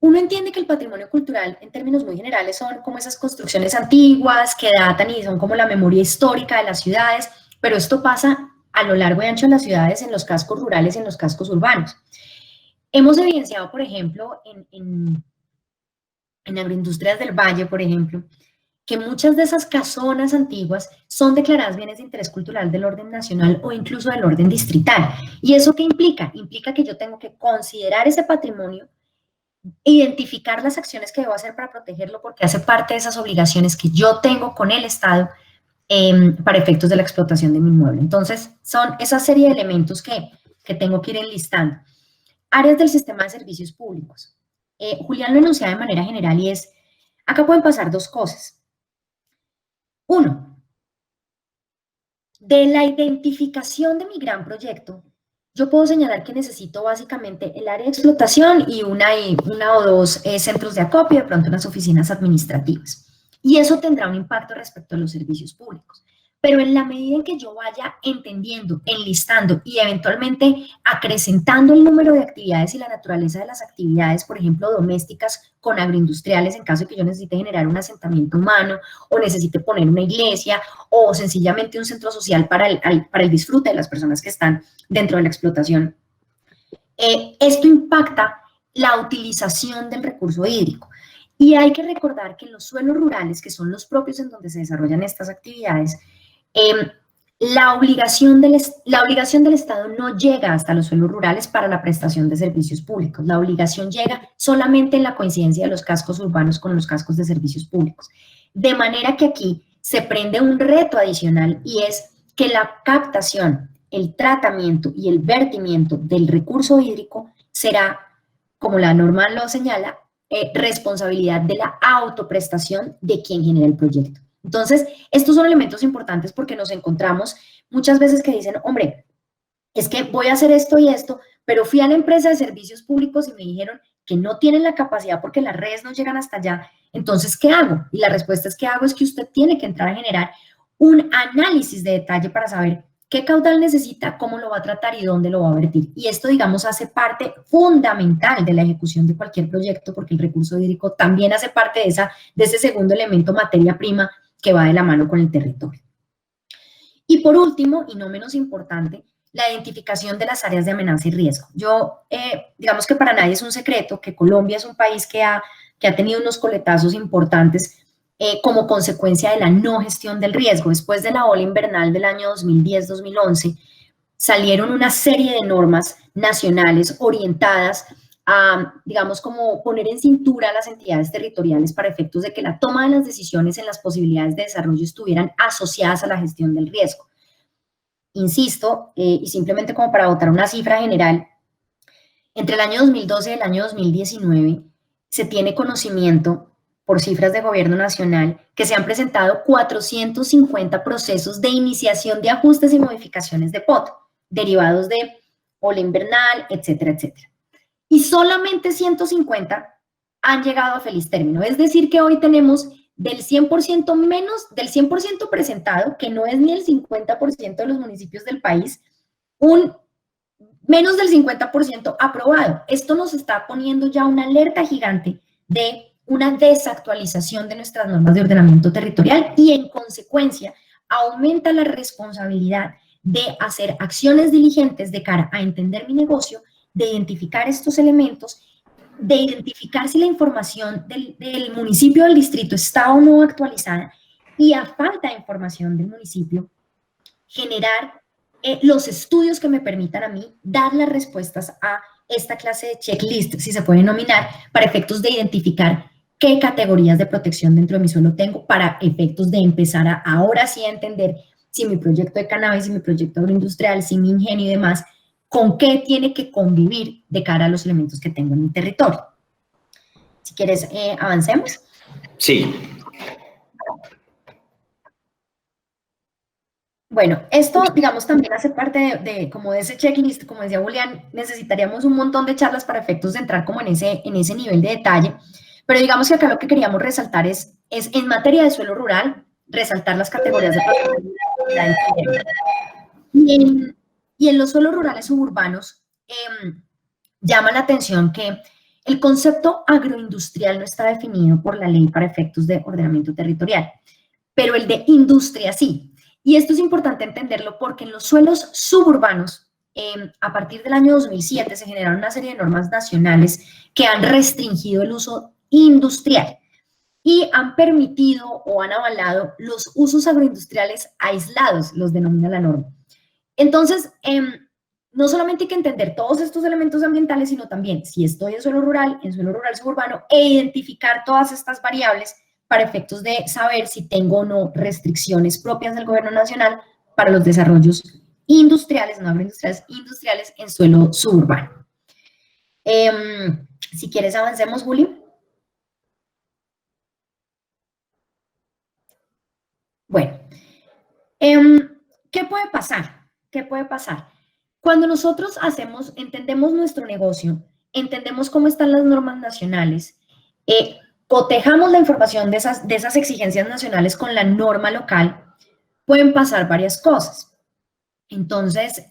Uno entiende que el patrimonio cultural, en términos muy generales, son como esas construcciones antiguas que datan y son como la memoria histórica de las ciudades, pero esto pasa a lo largo y ancho de las ciudades, en los cascos rurales y en los cascos urbanos. Hemos evidenciado, por ejemplo, en Agroindustrias del Valle, por ejemplo, que muchas de esas casonas antiguas son declaradas bienes de interés cultural del orden nacional o incluso del orden distrital. ¿Y eso qué implica? Implica que yo tengo que considerar ese patrimonio, identificar las acciones que debo hacer para protegerlo porque hace parte de esas obligaciones que yo tengo con el Estado para efectos de la explotación de mi inmueble. Entonces, son esa serie de elementos que tengo que ir enlistando. Áreas del sistema de servicios públicos. Julián lo enunciaba de manera general y es, acá pueden pasar dos cosas. Uno, de la identificación de mi gran proyecto, yo puedo señalar que necesito básicamente el área de explotación y una o dos centros de acopio, de pronto unas oficinas administrativas. Y eso tendrá un impacto respecto a los servicios públicos. Pero en la medida en que yo vaya entendiendo, enlistando y eventualmente acrecentando el número de actividades y la naturaleza de las actividades, por ejemplo, domésticas con agroindustriales, en caso de que yo necesite generar un asentamiento humano o necesite poner una iglesia o sencillamente un centro social para el disfrute de las personas que están dentro de la explotación, esto impacta la utilización del recurso hídrico. Y hay que recordar que en los suelos rurales, que son los propios en donde se desarrollan estas actividades, la obligación del Estado no llega hasta los suelos rurales para la prestación de servicios públicos. La obligación llega solamente en la coincidencia de los cascos urbanos con los cascos de servicios públicos. De manera que aquí se prende un reto adicional y es que la captación, el tratamiento y el vertimiento del recurso hídrico será, como la norma lo señala, responsabilidad de la autoprestación de quien genera el proyecto. Entonces, estos son elementos importantes porque nos encontramos muchas veces que dicen, hombre, es que voy a hacer esto y esto, pero fui a la empresa de servicios públicos y me dijeron que no tienen la capacidad porque las redes no llegan hasta allá. Entonces, ¿qué hago? Y la respuesta es que hago es que usted tiene que entrar a generar un análisis de detalle para saber qué caudal necesita, cómo lo va a tratar y dónde lo va a vertir. Y esto, digamos, hace parte fundamental de la ejecución de cualquier proyecto porque el recurso hídrico también hace parte de ese segundo elemento, materia prima, que va de la mano con el territorio. Y por último, y no menos importante, la identificación de las áreas de amenaza y riesgo. Digamos que para nadie es un secreto que Colombia es un país que ha tenido unos coletazos importantes como consecuencia de la no gestión del riesgo. Después de la ola invernal del año 2010-2011, salieron una serie de normas nacionales orientadas a, digamos, como poner en cintura a las entidades territoriales para efectos de que la toma de las decisiones en las posibilidades de desarrollo estuvieran asociadas a la gestión del riesgo. Insisto, y simplemente como para botar una cifra general, entre el año 2012 y el año 2019 se tiene conocimiento, por cifras de gobierno nacional, que se han presentado 450 procesos de iniciación de ajustes y modificaciones de POT, derivados de ola invernal, etcétera, etcétera. Y solamente 150 han llegado a feliz término. Es decir, que hoy tenemos del 100% menos, del 100% presentado, que no es ni el 50% de los municipios del país, menos del 50% aprobado. Esto nos está poniendo ya una alerta gigante de una desactualización de nuestras normas de ordenamiento territorial y, en consecuencia, aumenta la responsabilidad de hacer acciones diligentes de cara a entender mi negocio, de identificar estos elementos, de identificar si la información del municipio o del distrito está o no actualizada y, a falta de información del municipio, generar los estudios que me permitan a mí dar las respuestas a esta clase de checklist, si se puede nominar, para efectos de identificar qué categorías de protección dentro de mi suelo tengo, para efectos de empezar a ahora sí a entender si mi proyecto de cannabis, si mi proyecto agroindustrial, si mi ingenio y demás, con qué tiene que convivir de cara a los elementos que tengo en mi territorio. Si quieres, avancemos. Sí. Bueno, esto, digamos, también hace parte como de ese checklist. Como decía Julián, necesitaríamos un montón de charlas para efectos de entrar como en ese nivel de detalle. Pero digamos que acá lo que queríamos resaltar es en materia de suelo rural, resaltar las categorías de protección. Y en los suelos rurales suburbanos, llama la atención que el concepto agroindustrial no está definido por la ley para efectos de ordenamiento territorial, pero el de industria sí. Y esto es importante entenderlo porque en los suelos suburbanos, a partir del año 2007, se generaron una serie de normas nacionales que han restringido el uso industrial y han permitido o han avalado los usos agroindustriales aislados, los denomina la norma. Entonces, no solamente hay que entender todos estos elementos ambientales, sino también si estoy en suelo rural suburbano, e identificar todas estas variables para efectos de saber si tengo o no restricciones propias del gobierno nacional para los desarrollos industriales, no agroindustriales, industriales en suelo suburbano. Si quieres, avancemos, Juli. Bueno, ¿qué puede pasar? ¿Qué puede pasar? Cuando nosotros entendemos nuestro negocio, entendemos cómo están las normas nacionales, cotejamos la información de esas exigencias nacionales con la norma local, pueden pasar varias cosas. Entonces,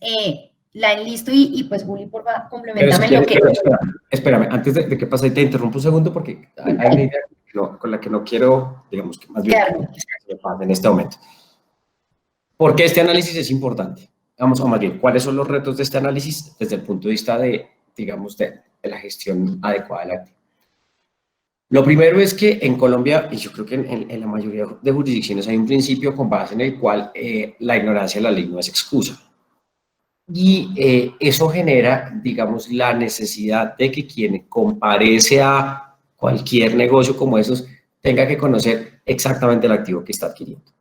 la enlisto y pues, Juli, por favor, complementame lo que... Espérame, antes de que pase, te interrumpo un segundo porque hay una idea con la que no quiero, digamos, que más bien se pase en este momento. ¿Por qué este análisis es importante? Vamos a más bien, ¿cuáles son los retos de este análisis desde el punto de vista de, digamos, de la gestión adecuada del activo? Lo primero es que en Colombia, y yo creo que en la mayoría de jurisdicciones hay un principio con base en el cual la ignorancia de la ley no es excusa. Y eso genera, digamos, la necesidad de que quien comparece a cualquier negocio como esos tenga que conocer exactamente el activo que está adquiriendo.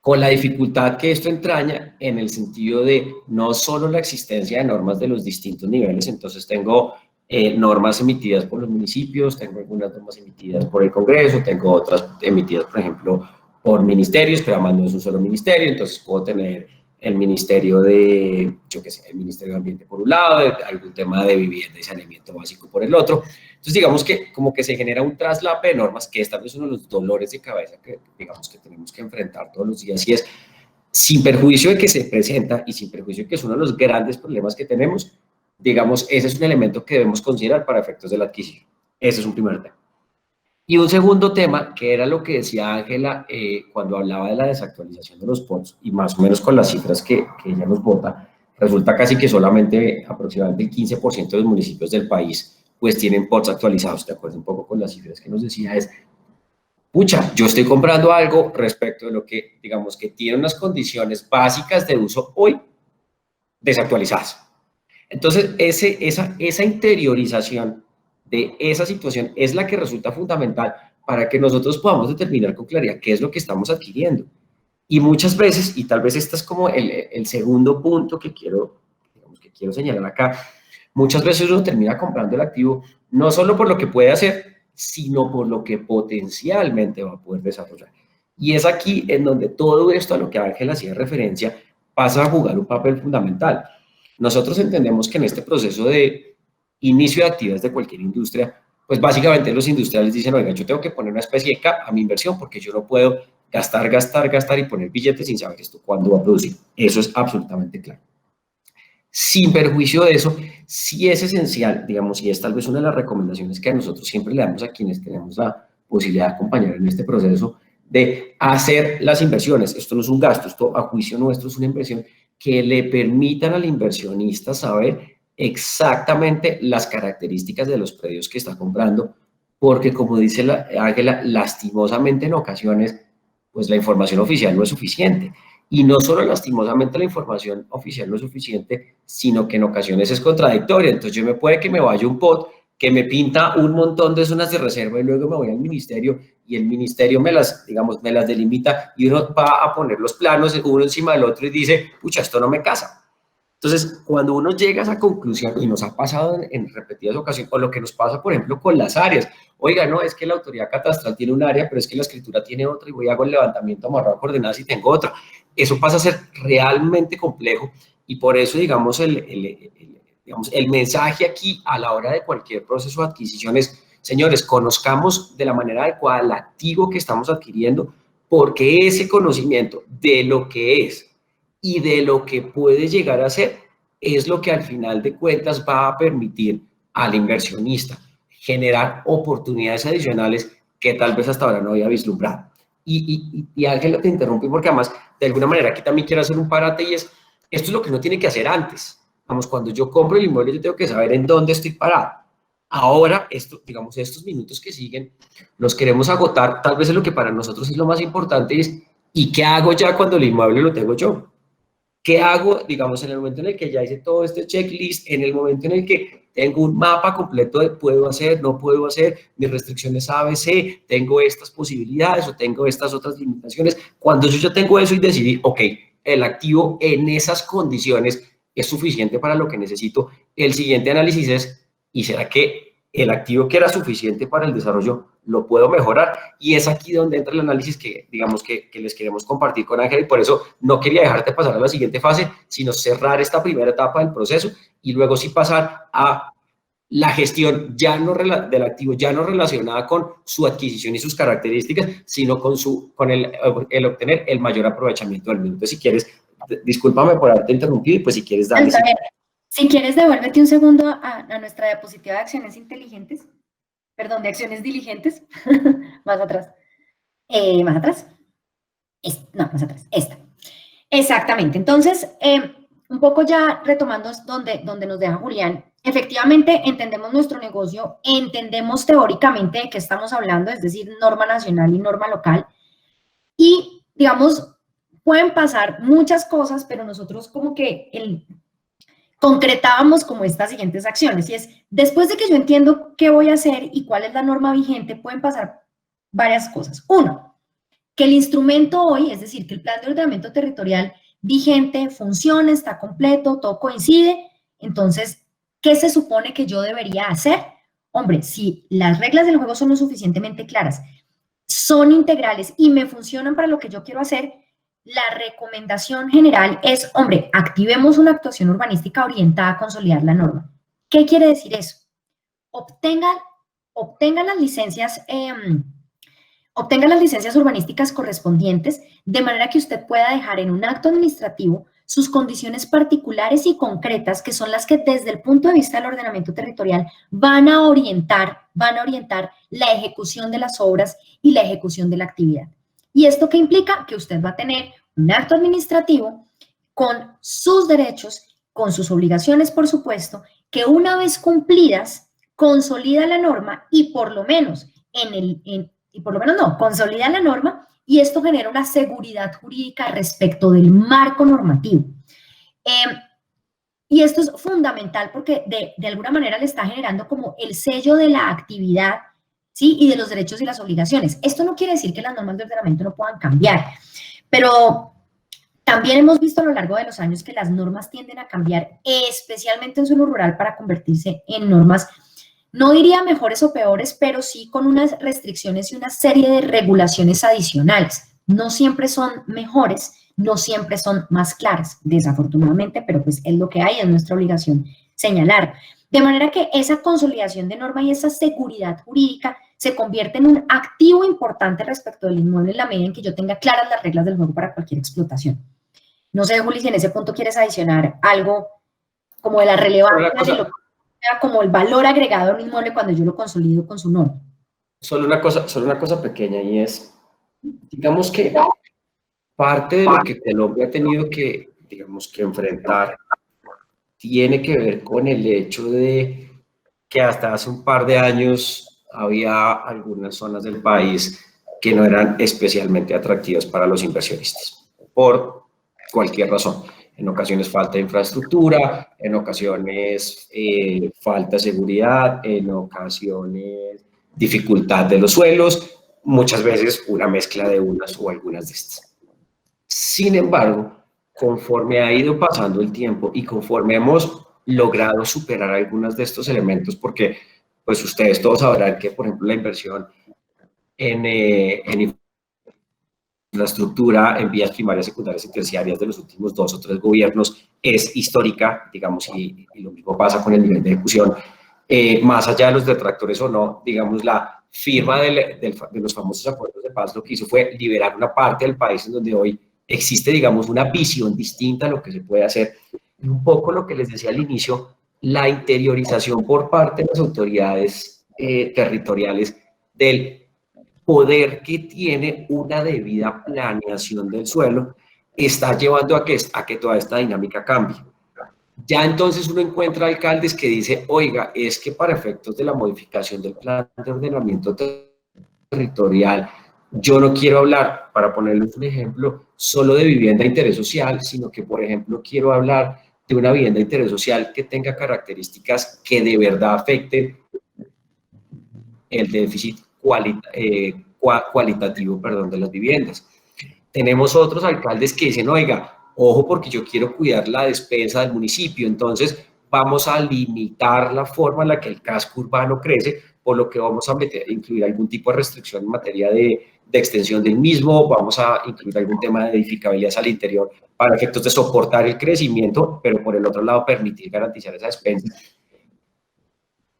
Con la dificultad que esto entraña en el sentido de no solo la existencia de normas de los distintos niveles, entonces tengo normas emitidas por los municipios, tengo algunas normas emitidas por el Congreso, tengo otras emitidas, por ejemplo, por ministerios, pero además no es un solo ministerio, entonces puedo tener el Ministerio de, yo qué sé, el Ministerio de Ambiente por un lado, algún tema de vivienda y saneamiento básico por el otro. Entonces, digamos que como que se genera un traslape de normas, que es tal vez uno de los dolores de cabeza que, digamos, que tenemos que enfrentar todos los días, y es, sin perjuicio de que se presenta y sin perjuicio de que es uno de los grandes problemas que tenemos, digamos, ese es un elemento que debemos considerar para efectos de la adquisición. Ese es un primer tema. Y un segundo tema, que era lo que decía Ángela cuando hablaba de la desactualización de los POTS, y más o menos con las cifras que ella nos bota, resulta casi que solamente aproximadamente el 15% de los municipios del país pues tienen POTS actualizados. De acuerdo un poco con las cifras que nos decía, es, pucha, yo estoy comprando algo respecto de lo que, digamos, que tiene unas condiciones básicas de uso hoy desactualizadas. Entonces, esa interiorización de esa situación es la que resulta fundamental para que nosotros podamos determinar con claridad qué es lo que estamos adquiriendo. Y muchas veces, y tal vez este es como el segundo punto que quiero señalar acá, muchas veces uno termina comprando el activo no solo por lo que puede hacer, sino por lo que potencialmente va a poder desarrollar. Y es aquí en donde todo esto a lo que Ángela hacía referencia pasa a jugar un papel fundamental. Nosotros entendemos que en este proceso de inicio de actividades de cualquier industria, pues básicamente los industriales dicen, oiga, yo tengo que poner una especie de cap a mi inversión porque yo no puedo gastar y poner billetes sin saber esto cuándo va a producir. Eso es absolutamente claro. Sin perjuicio de eso, sí es esencial, digamos, y es tal vez una de las recomendaciones que a nosotros siempre le damos a quienes tenemos la posibilidad de acompañar en este proceso, de hacer las inversiones. Esto no es un gasto, esto a juicio nuestro es una inversión que le permitan al inversionista saber exactamente las características de los predios que está comprando, porque como dice Ángela, lastimosamente en ocasiones, pues la información oficial no es suficiente. Y no solo lastimosamente la información oficial no es suficiente, sino que en ocasiones es contradictoria. Entonces yo puede que me vaya un POT que me pinta un montón de zonas de reserva y luego me voy al ministerio y el ministerio me las delimita y uno va a poner los planos uno encima del otro y dice, pucha, esto no me casa. Entonces, cuando uno llega a esa conclusión, y nos ha pasado en repetidas ocasiones, o lo que nos pasa, por ejemplo, con las áreas, oiga, no, es que la autoridad catastral tiene un área, pero es que la escritura tiene otra, y voy a hago el levantamiento amarrado a coordenadas y tengo otra. Eso pasa a ser realmente complejo, y por eso, digamos, el mensaje aquí a la hora de cualquier proceso de adquisición es, señores, conozcamos de la manera adecuada el activo que estamos adquiriendo, porque ese conocimiento de lo que es y de lo que puede llegar a ser es lo que al final de cuentas va a permitir al inversionista generar oportunidades adicionales que tal vez hasta ahora no había vislumbrado. Y Ángela, te interrumpí porque además, de alguna manera, aquí también quiero hacer un parate y es, esto es lo que uno tiene que hacer antes. Vamos, cuando yo compro el inmueble, yo tengo que saber en dónde estoy parado. Ahora, digamos, estos minutos que siguen, los queremos agotar, tal vez es lo que para nosotros es lo más importante, es, ¿y qué hago ya cuando el inmueble lo tengo yo? ¿Qué hago, digamos, en el momento en el que ya hice todo este checklist, en el momento en el que tengo un mapa completo de puedo hacer, no puedo hacer, mis restricciones ABC, tengo estas posibilidades o tengo estas otras limitaciones? Cuando yo ya tengo eso y decidí, ok, el activo en esas condiciones es suficiente para lo que necesito, el siguiente análisis es, ¿y será que el activo que era suficiente para el desarrollo lo puedo mejorar? Y es aquí donde entra el análisis que, digamos, que les queremos compartir con Ángela, y por eso no quería dejarte pasar a la siguiente fase, sino cerrar esta primera etapa del proceso y luego sí pasar a la gestión ya no del activo, ya no relacionada con su adquisición y sus características, sino con el obtener el mayor aprovechamiento del mismo. Entonces, si quieres, discúlpame por haberte interrumpido y pues si quieres darle... Si quieres, devuélvete un segundo a nuestra diapositiva de acciones inteligentes, perdón, de acciones diligentes, más atrás. Más atrás. No, más atrás, esta. Exactamente. Entonces, un poco ya retomando donde nos deja Julián, efectivamente entendemos nuestro negocio, entendemos teóricamente de qué estamos hablando, es decir, norma nacional y norma local, y, digamos, pueden pasar muchas cosas, pero nosotros como que concretábamos como estas siguientes acciones, y es, después de que yo entiendo qué voy a hacer y cuál es la norma vigente, pueden pasar varias cosas. Uno, que el instrumento hoy, es decir, que el plan de ordenamiento territorial vigente funcione, está completo, todo coincide, entonces ¿qué se supone que yo debería hacer? Hombre, si las reglas del juego son lo suficientemente claras, son integrales y me funcionan para lo que yo quiero hacer, la recomendación general es, hombre, activemos una actuación urbanística orientada a consolidar la norma. ¿Qué quiere decir eso? Obtengan las licencias urbanísticas correspondientes de manera que usted pueda dejar en un acto administrativo sus condiciones particulares y concretas, que son las que desde el punto de vista del ordenamiento territorial van a orientar la ejecución de las obras y la ejecución de la actividad. ¿Y esto qué implica? Que usted va a tener un acto administrativo con sus derechos, con sus obligaciones, por supuesto, que una vez cumplidas, consolida la norma y por lo menos consolida la norma, y esto genera una seguridad jurídica respecto del marco normativo. Y esto es fundamental porque de alguna manera le está generando como el sello de la actividad, ¿sí? Y de los derechos y las obligaciones. Esto no quiere decir que las normas de ordenamiento no puedan cambiar, pero también hemos visto a lo largo de los años que las normas tienden a cambiar, especialmente en suelo rural, para convertirse en normas, no diría mejores o peores, pero sí con unas restricciones y una serie de regulaciones adicionales. No siempre son mejores, no siempre son más claras, desafortunadamente, pero pues es lo que hay, es nuestra obligación señalar. De manera que esa consolidación de norma y esa seguridad jurídica se convierte en un activo importante respecto del inmueble en la medida en que yo tenga claras las reglas del juego para cualquier explotación. No sé, Juli, si en ese punto quieres adicionar algo como de la relevancia de lo que sea como el valor agregado a un inmueble cuando yo lo consolido con su norma. Solo una cosa pequeña, y es, digamos que parte de lo que Colombia ha tenido que, digamos, que enfrentar tiene que ver con el hecho de que hasta hace un par de años había algunas zonas del país que no eran especialmente atractivas para los inversionistas, por cualquier razón. En ocasiones falta de infraestructura, en ocasiones falta de seguridad, en ocasiones dificultad de los suelos, muchas veces una mezcla de unas o algunas de estas. Sin embargo, conforme ha ido pasando el tiempo y conforme hemos logrado superar algunos de estos elementos, porque pues ustedes todos sabrán que, por ejemplo, la inversión en infraestructura, en vías primarias, secundarias y terciarias de los últimos 2 o 3 gobiernos es histórica, digamos, y lo mismo pasa con el nivel de ejecución. Más allá de los detractores o no, digamos, la firma de los famosos acuerdos de paz lo que hizo fue liberar una parte del país en donde hoy existe, digamos, una visión distinta a lo que se puede hacer. Y un poco lo que les decía al inicio, la interiorización por parte de las autoridades territoriales del poder que tiene una debida planeación del suelo está llevando a que toda esta dinámica cambie. Ya entonces uno encuentra alcaldes que dice, oiga, es que para efectos de la modificación del plan de ordenamiento territorial, yo no quiero hablar, para ponerles un ejemplo, solo de vivienda de interés social, sino que, por ejemplo, quiero hablar de una vivienda de interés social que tenga características que de verdad afecten el déficit cualitativo de las viviendas. Tenemos otros alcaldes que dicen, oiga, ojo porque yo quiero cuidar la despensa del municipio, entonces vamos a limitar la forma en la que el casco urbano crece, por lo que vamos a incluir algún tipo de restricción en materia de extensión del mismo, vamos a incluir algún tema de edificabilidad al interior para efectos de soportar el crecimiento, pero por el otro lado permitir garantizar esa despensa.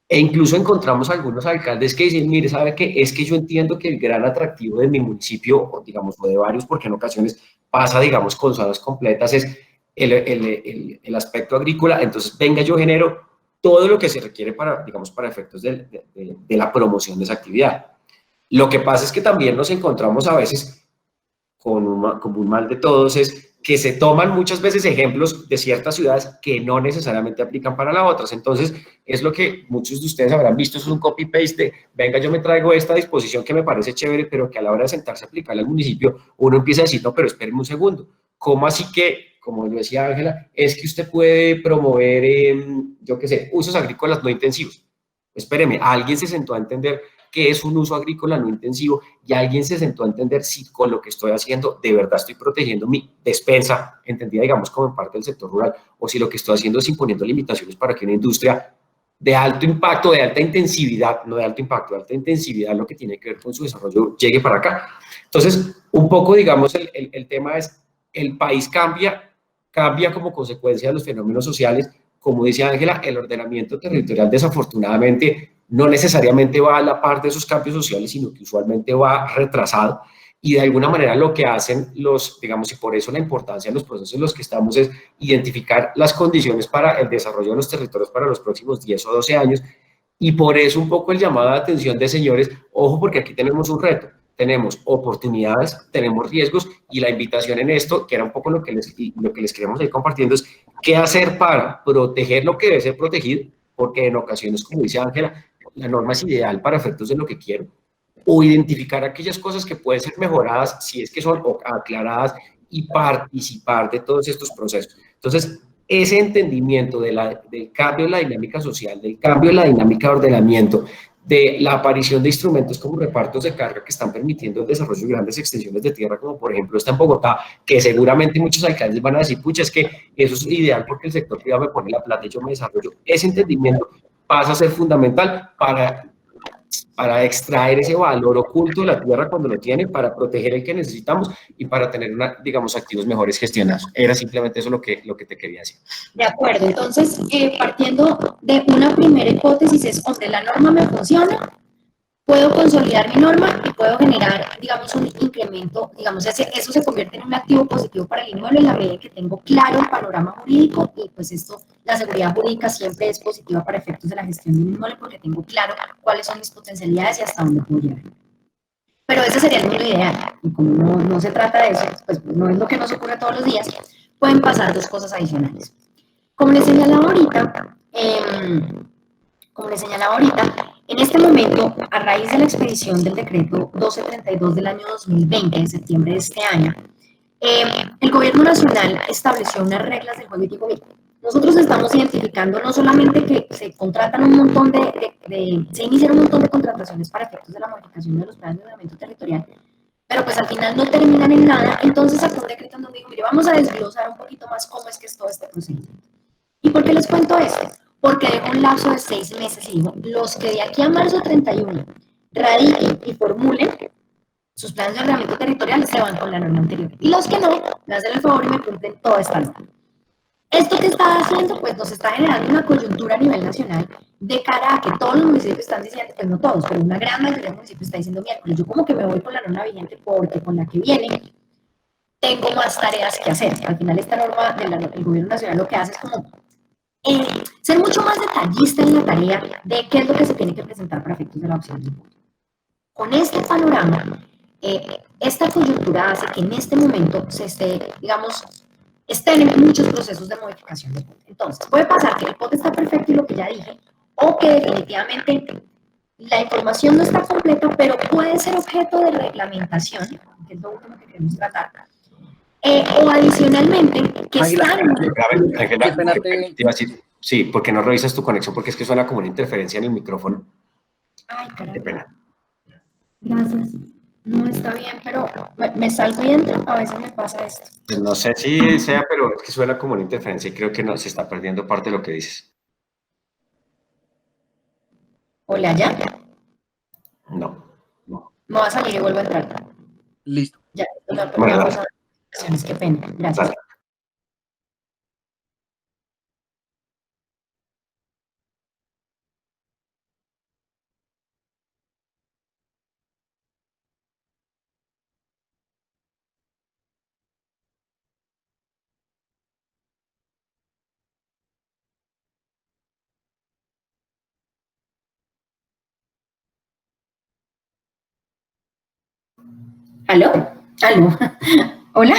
E incluso encontramos algunos alcaldes que dicen, mire, ¿sabe qué? Es que yo entiendo que el gran atractivo de mi municipio, o digamos, o de varios, porque en ocasiones pasa, digamos, con zonas completas, es el aspecto agrícola, entonces venga, yo genero todo lo que se requiere para, digamos, para efectos de la promoción de esa actividad. Lo que pasa es que también nos encontramos a veces con un mal de todos, es que se toman muchas veces ejemplos de ciertas ciudades que no necesariamente aplican para las otras. Entonces, es lo que muchos de ustedes habrán visto, es un copy-paste de, venga, yo me traigo esta disposición que me parece chévere, pero que a la hora de sentarse a aplicarla al municipio, uno empieza a decir, no, pero espéreme un segundo, ¿cómo así que, como lo decía Ángela, es que usted puede promover, yo qué sé, usos agrícolas no intensivos? Espéreme, alguien se sentó a entender qué es un uso agrícola no intensivo, y alguien se sentó a entender si con lo que estoy haciendo de verdad estoy protegiendo mi despensa, entendida, digamos, como en parte del sector rural, o si lo que estoy haciendo es imponiendo limitaciones para que una industria de alto impacto, de alta intensividad, no de alto impacto, de alta intensividad, lo que tiene que ver con su desarrollo, llegue para acá. Entonces, un poco, digamos, el tema es, el país cambia como consecuencia de los fenómenos sociales. Como dice Ángela, el ordenamiento territorial desafortunadamente no necesariamente va a la par de esos cambios sociales, sino que usualmente va retrasado. Y de alguna manera lo que hacen digamos, y por eso la importancia de los procesos en los que estamos es identificar las condiciones para el desarrollo de los territorios para los próximos 10 o 12 años. Y por eso un poco el llamado de atención de señores, ojo, porque aquí tenemos un reto. Tenemos oportunidades, tenemos riesgos, y la invitación en esto, que era un poco lo que les queremos ir compartiendo, es qué hacer para proteger lo que debe ser protegido, porque en ocasiones, como dice Ángela, la norma es ideal para efectos de lo que quiero, o identificar aquellas cosas que pueden ser mejoradas si es que son aclaradas, y participar de todos estos procesos. Entonces, ese entendimiento del cambio en la dinámica social, del cambio en la dinámica de ordenamiento, de la aparición de instrumentos como repartos de carga que están permitiendo el desarrollo de grandes extensiones de tierra, como por ejemplo está en Bogotá, que seguramente muchos alcaldes van a decir, pucha, es que eso es ideal porque el sector privado me pone la plata y yo me desarrollo. Ese entendimiento pasa a ser fundamental para extraer ese valor oculto de la tierra cuando lo tiene, para proteger el que necesitamos y para tener, digamos, activos mejores gestionados. Era simplemente eso lo que te quería decir. De acuerdo, entonces, partiendo de una primera hipótesis, es donde la norma me funciona, puedo consolidar mi norma y puedo generar, digamos, un incremento, digamos, eso se convierte en un activo positivo para el inmueble en la medida en que tengo claro el panorama jurídico, y pues esto, la seguridad jurídica siempre es positiva para efectos de la gestión de un inmueble porque tengo claro cuáles son mis potencialidades y hasta dónde puedo llegar. Pero ese sería el mundo ideal, y como no se trata de eso, pues no es lo que nos ocurre todos los días, pueden pasar dos cosas adicionales. Como les señalaba ahorita, en este momento, a raíz de la expedición del decreto 1232 del año 2020, de septiembre de este año, el gobierno nacional estableció unas reglas del juego y dijo, nosotros estamos identificando no solamente que se contratan un montón se inician un montón de contrataciones para efectos de la modificación de los planes de ordenamiento territorial, pero pues al final no terminan en nada, entonces sacó un decreto en donde dijo, mire, vamos a desglosar un poquito más cómo es que es todo este procedimiento. ¿Y por qué les cuento esto? Porque dejó un lapso de 6 meses y dijo, los que de aquí a marzo 31 radiquen y formulen sus planes de ordenamiento territorial se van con la norma anterior. Y los que no, me hacen el favor y me cumplen toda esta norma. Esto que está haciendo, pues nos está generando una coyuntura a nivel nacional de cara a que todos los municipios están diciendo, pues no todos, pero una gran mayoría de municipios está diciendo, miércoles, yo como que me voy con la norma vigente porque con la que viene tengo más tareas que hacer. Al final esta norma del gobierno nacional lo que hace es como ser mucho más detallista en la tarea de qué es lo que se tiene que presentar para efectos de la opción de voto. Con este panorama, esta coyuntura hace que en este momento se estén en muchos procesos de modificación del POT. Entonces, puede pasar que el POT está perfecto y lo que ya dije, o que definitivamente la información no está completa, pero puede ser objeto de reglamentación, que es lo último que queremos tratar. O adicionalmente, que están... Sí, porque no revisas tu conexión, porque es que suena como una interferencia en el micrófono. Ay, caray. Qué pena. Gracias. No está bien, pero me salgo y entro. A veces me pasa esto. Pues no sé si sea, pero es que suena como una interferencia y creo que no, se está perdiendo parte de lo que dices. Hola, ¿ya? No. Me voy a salir y vuelvo a entrar. Listo. Ya, una cosa. Qué pena. Gracias. Dale. ¿Aló? ¿Aló? ¿Hola?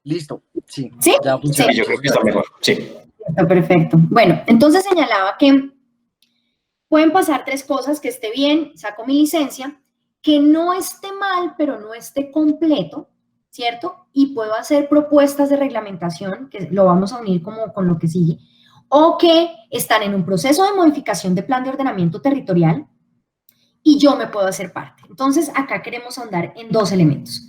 Listo. Sí. ¿Sí? Ya funciona. Sí, yo creo que está mejor. Sí. Está perfecto. Bueno, entonces señalaba que pueden pasar 3 cosas: que esté bien, saco mi licencia, que no esté mal, pero no esté completo, ¿cierto? Y puedo hacer propuestas de reglamentación, que lo vamos a unir como con lo que sigue, o que están en un proceso de modificación de plan de ordenamiento territorial, y yo me puedo hacer parte. Entonces, acá queremos ahondar en dos elementos.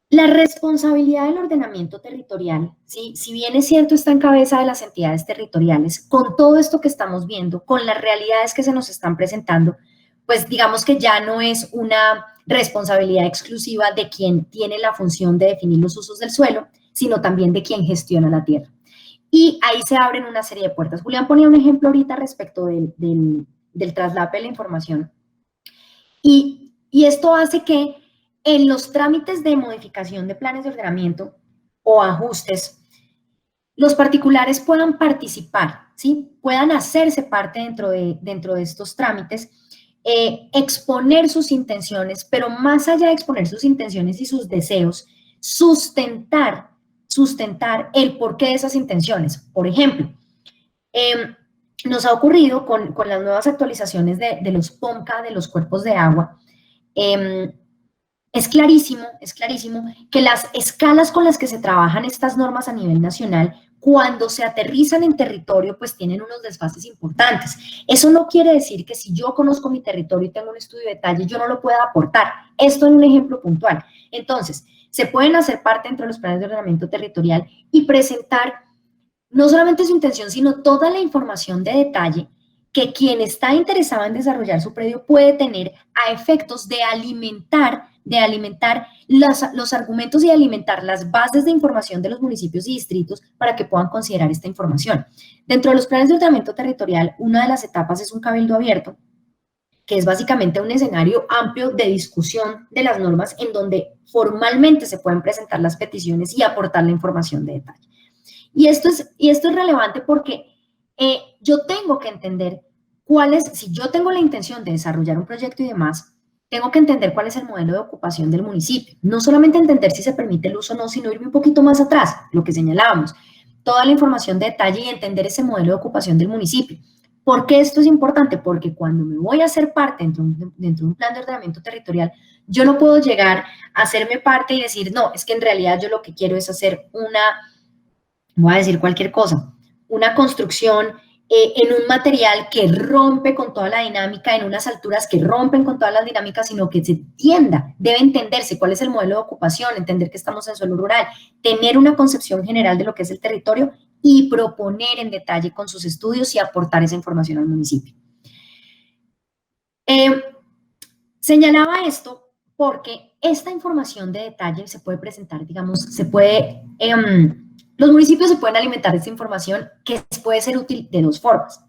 La responsabilidad del ordenamiento territorial, ¿sí? Si bien es cierto, está en cabeza de las entidades territoriales, con todo esto que estamos viendo, con las realidades que se nos están presentando, pues digamos que ya no es una responsabilidad exclusiva de quien tiene la función de definir los usos del suelo, sino también de quien gestiona la tierra. Y ahí se abren una serie de puertas. Julián ponía un ejemplo ahorita respecto del traslape de la información. Y esto hace que en los trámites de modificación de planes de ordenamiento o ajustes, los particulares puedan participar, ¿sí? Puedan hacerse parte dentro de estos trámites, exponer sus intenciones, pero más allá de exponer sus intenciones y sus deseos, sustentar el porqué de esas intenciones. Por ejemplo, nos ha ocurrido con las nuevas actualizaciones de los POMCA, de los cuerpos de agua, es clarísimo que las escalas con las que se trabajan estas normas a nivel nacional, cuando se aterrizan en territorio, pues tienen unos desfases importantes. Eso no quiere decir que si yo conozco mi territorio y tengo un estudio de detalle, yo no lo pueda aportar. Esto en un ejemplo puntual. Entonces, se pueden hacer parte dentro de los planes de ordenamiento territorial y presentar no solamente su intención, sino toda la información de detalle que quien está interesado en desarrollar su predio puede tener a efectos de alimentar los argumentos y alimentar las bases de información de los municipios y distritos para que puedan considerar esta información. Dentro de los planes de ordenamiento territorial, una de las etapas es un cabildo abierto, que es básicamente un escenario amplio de discusión de las normas en donde formalmente se pueden presentar las peticiones y aportar la información de detalle. Y esto es relevante porque yo tengo que entender si yo tengo la intención de desarrollar un proyecto y demás, tengo que entender cuál es el modelo de ocupación del municipio. No solamente entender si se permite el uso o no, sino irme un poquito más atrás, lo que señalábamos, toda la información de detalle y entender ese modelo de ocupación del municipio. ¿Por qué esto es importante? Porque cuando me voy a hacer parte dentro de un plan de ordenamiento territorial, yo no puedo llegar a hacerme parte y decir, no, es que en realidad yo lo que quiero es hacer voy a decir cualquier cosa, una construcción en un material que rompe con toda la dinámica, en unas alturas que rompen con todas las dinámicas, sino que se entienda, debe entenderse cuál es el modelo de ocupación, entender que estamos en suelo rural, tener una concepción general de lo que es el territorio y proponer en detalle con sus estudios y aportar esa información al municipio. Señalaba esto porque esta información de detalle se puede presentar, digamos, los municipios se pueden alimentar de esta información que puede ser útil de dos formas.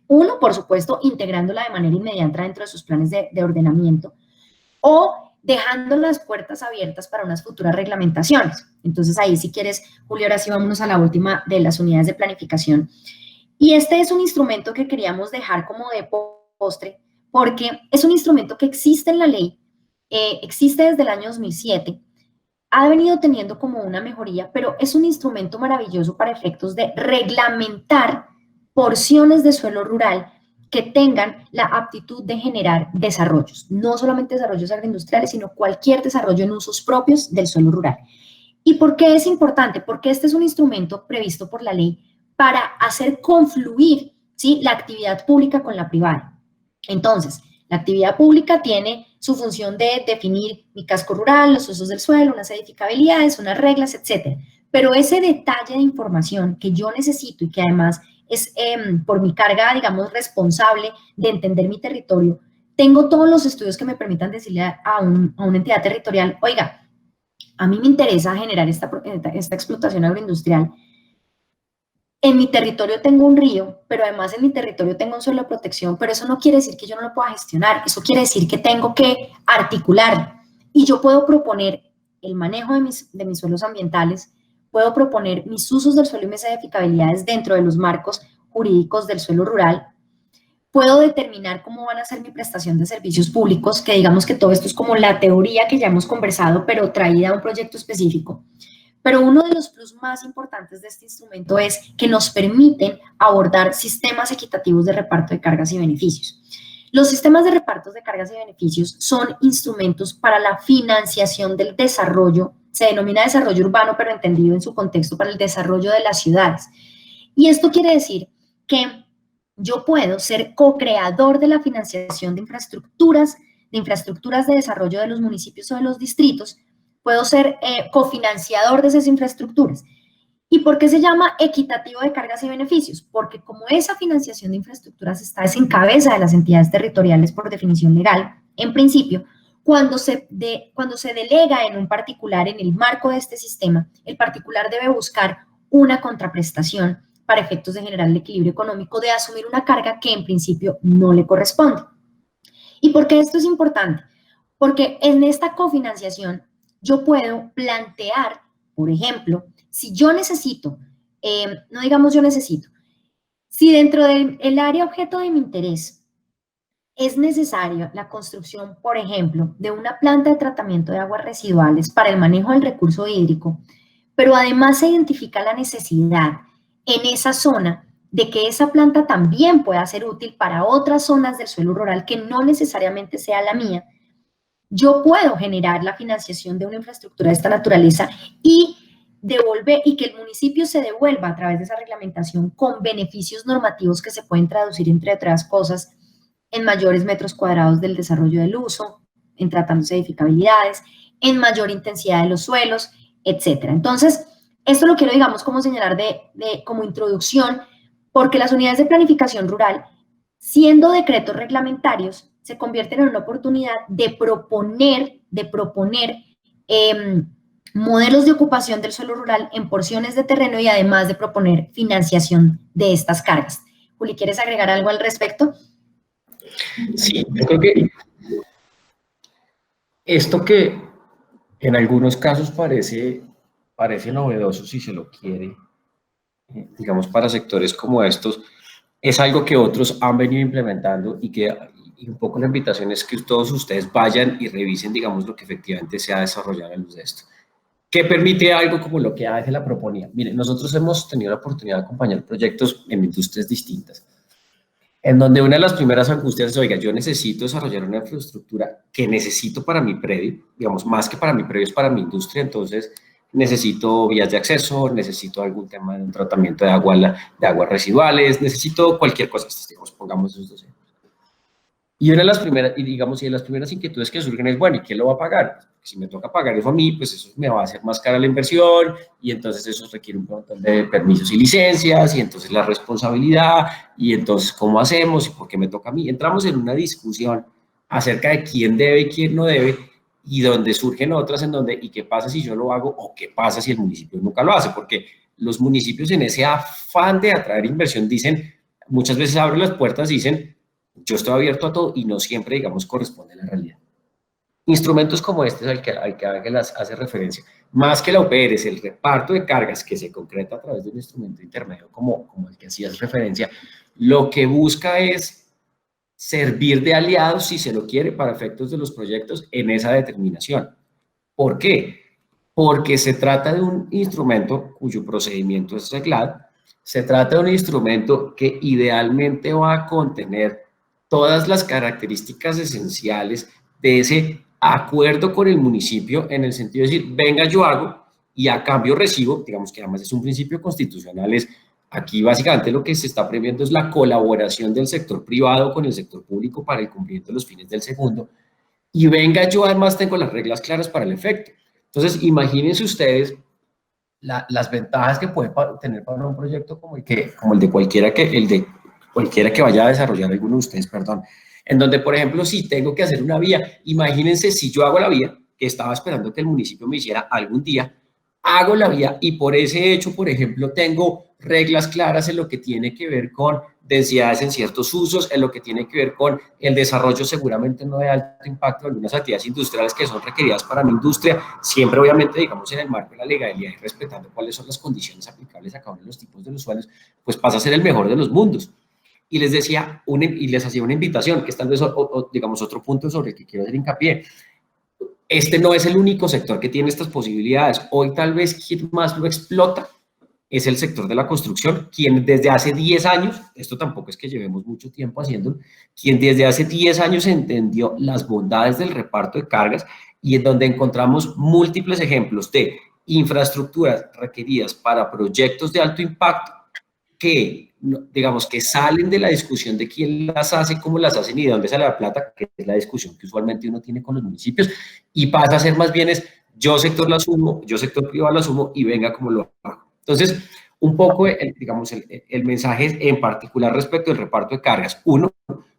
Uno, por supuesto, integrándola de manera inmediata dentro de sus planes de ordenamiento o dejando las puertas abiertas para unas futuras reglamentaciones. Entonces ahí, si quieres, Julio, ahora sí vámonos a la última de las unidades de planificación. Y este es un instrumento que queríamos dejar como de postre porque es un instrumento que existe en la ley, existe desde el año 2007, ha venido teniendo como una mejoría, pero es un instrumento maravilloso para efectos de reglamentar porciones de suelo rural que tengan la aptitud de generar desarrollos, no solamente desarrollos agroindustriales, sino cualquier desarrollo en usos propios del suelo rural. ¿Y por qué es importante? Porque este es un instrumento previsto por la ley para hacer confluir, ¿sí?, la actividad pública con la privada. Entonces, la actividad pública tiene su función de definir mi casco rural, los usos del suelo, unas edificabilidades, unas reglas, etc. Pero ese detalle de información que yo necesito y que además es por mi carga, digamos, responsable de entender mi territorio, tengo todos los estudios que me permitan decirle a una entidad territorial, oiga, a mí me interesa generar esta explotación agroindustrial. En mi territorio tengo un río, pero además en mi territorio tengo un suelo de protección, pero eso no quiere decir que yo no lo pueda gestionar, eso quiere decir que tengo que articular y yo puedo proponer el manejo de mis suelos ambientales, puedo proponer mis usos del suelo y mis edificabilidades dentro de los marcos jurídicos del suelo rural, puedo determinar cómo van a ser mi prestación de servicios públicos, que digamos que todo esto es como la teoría que ya hemos conversado, pero traída a un proyecto específico. Pero uno de los plus más importantes de este instrumento es que nos permiten abordar sistemas equitativos de reparto de cargas y beneficios. Los sistemas de reparto de cargas y beneficios son instrumentos para la financiación del desarrollo, se denomina desarrollo urbano, pero entendido en su contexto para el desarrollo de las ciudades. Y esto quiere decir que yo puedo ser co-creador de la financiación de infraestructuras de desarrollo de los municipios o de los distritos, puedo ser cofinanciador de esas infraestructuras. ¿Y por qué se llama equitativo de cargas y beneficios? Porque como esa financiación de infraestructuras está en cabeza de las entidades territoriales por definición legal, en principio, cuando se delega en un particular en el marco de este sistema, el particular debe buscar una contraprestación para efectos de generar el equilibrio económico de asumir una carga que en principio no le corresponde. ¿Y por qué esto es importante? Porque en esta cofinanciación yo puedo plantear, por ejemplo, si yo necesito, no digamos yo necesito, si dentro del área objeto de mi interés es necesaria la construcción, por ejemplo, de una planta de tratamiento de aguas residuales para el manejo del recurso hídrico, pero además se identifica la necesidad en esa zona de que esa planta también pueda ser útil para otras zonas del suelo rural que no necesariamente sea la mía, yo puedo generar la financiación de una infraestructura de esta naturaleza y devolver y que el municipio se devuelva a través de esa reglamentación con beneficios normativos que se pueden traducir, entre otras cosas, en mayores metros cuadrados del desarrollo del uso, en tratándose de edificabilidades, en mayor intensidad de los suelos, etcétera. Entonces, esto lo quiero, digamos, como señalar como introducción, porque las unidades de planificación rural, siendo decretos reglamentarios, se convierten en una oportunidad de proponer modelos de ocupación del suelo rural en porciones de terreno y además de proponer financiación de estas cargas. Juli, ¿quieres agregar algo al respecto? Sí, yo creo que esto que en algunos casos parece novedoso si se lo quiere, digamos para sectores como estos, es algo que otros han venido implementando y un poco la invitación es que todos ustedes vayan y revisen, digamos, lo que efectivamente se ha desarrollado a la luz de esto. ¿Qué permite algo como lo que Ángela proponía? Miren, nosotros hemos tenido la oportunidad de acompañar proyectos en industrias distintas, en donde una de las primeras angustias es, oiga, yo necesito desarrollar una infraestructura que necesito para mi predio, digamos, más que para mi predio es para mi industria, entonces necesito vías de acceso, necesito algún tema de un tratamiento de aguas residuales, necesito cualquier cosa, digamos, pongamos esos dos ejemplos. Y una de las primeras, inquietudes que surgen es, bueno, ¿y quién lo va a pagar? Si me toca pagar eso a mí, pues eso me va a hacer más cara la inversión y entonces eso requiere un montón de permisos y licencias y entonces la responsabilidad y entonces ¿cómo hacemos? ¿Y por qué me toca a mí? Entramos en una discusión acerca de quién debe y quién no debe y donde surgen otras en donde ¿y qué pasa si yo lo hago o qué pasa si el municipio nunca lo hace? Porque los municipios en ese afán de atraer inversión dicen, muchas veces abren las puertas y dicen, yo estoy abierto a todo y no siempre, digamos, corresponde a la realidad. Instrumentos como este es al que Ángela hace referencia. Más que la OPR, es el reparto de cargas que se concreta a través de un instrumento intermedio como el que hacías referencia. Lo que busca es servir de aliados, si se lo quiere, para efectos de los proyectos en esa determinación. ¿Por qué? Porque se trata de un instrumento cuyo procedimiento es reglado, se trata de un instrumento que idealmente va a contener todas las características esenciales de ese acuerdo con el municipio en el sentido de decir, venga, yo hago y a cambio recibo, digamos que además es un principio constitucional, aquí básicamente lo que se está previendo es la colaboración del sector privado con el sector público para el cumplimiento de los fines del segundo, y venga, yo además tengo las reglas claras para el efecto. Entonces, imagínense ustedes las ventajas que puede tener para un proyecto como el de cualquiera que vaya a desarrollar alguno de ustedes, perdón, en donde, por ejemplo, si tengo que hacer una vía, imagínense si yo hago la vía, que estaba esperando que el municipio me hiciera algún día, hago la vía y por ese hecho, por ejemplo, tengo reglas claras en lo que tiene que ver con densidades en ciertos usos, en lo que tiene que ver con el desarrollo seguramente no de alto impacto de algunas actividades industriales que son requeridas para mi industria, siempre obviamente, digamos, en el marco de la legalidad y respetando cuáles son las condiciones aplicables a cada uno de los tipos de los suelos, pues pasa a ser el mejor de los mundos. Y les decía, y les hacía una invitación, que es tal vez, digamos, otro punto sobre el que quiero hacer hincapié. Este no es el único sector que tiene estas posibilidades. Hoy tal vez quien más lo explota es el sector de la construcción, quien desde hace 10 años, esto tampoco es que llevemos mucho tiempo haciéndolo, quien desde hace 10 años entendió las bondades del reparto de cargas y en donde encontramos múltiples ejemplos de infraestructuras requeridas para proyectos de alto impacto que, digamos, que salen de la discusión de quién las hace, cómo las hacen y de dónde sale la plata, que es la discusión que usualmente uno tiene con los municipios, y pasa a ser más bien es, yo sector la asumo, yo sector privado la asumo y venga como lo hago. Entonces, un poco, digamos, el mensaje en particular respecto al reparto de cargas. Uno,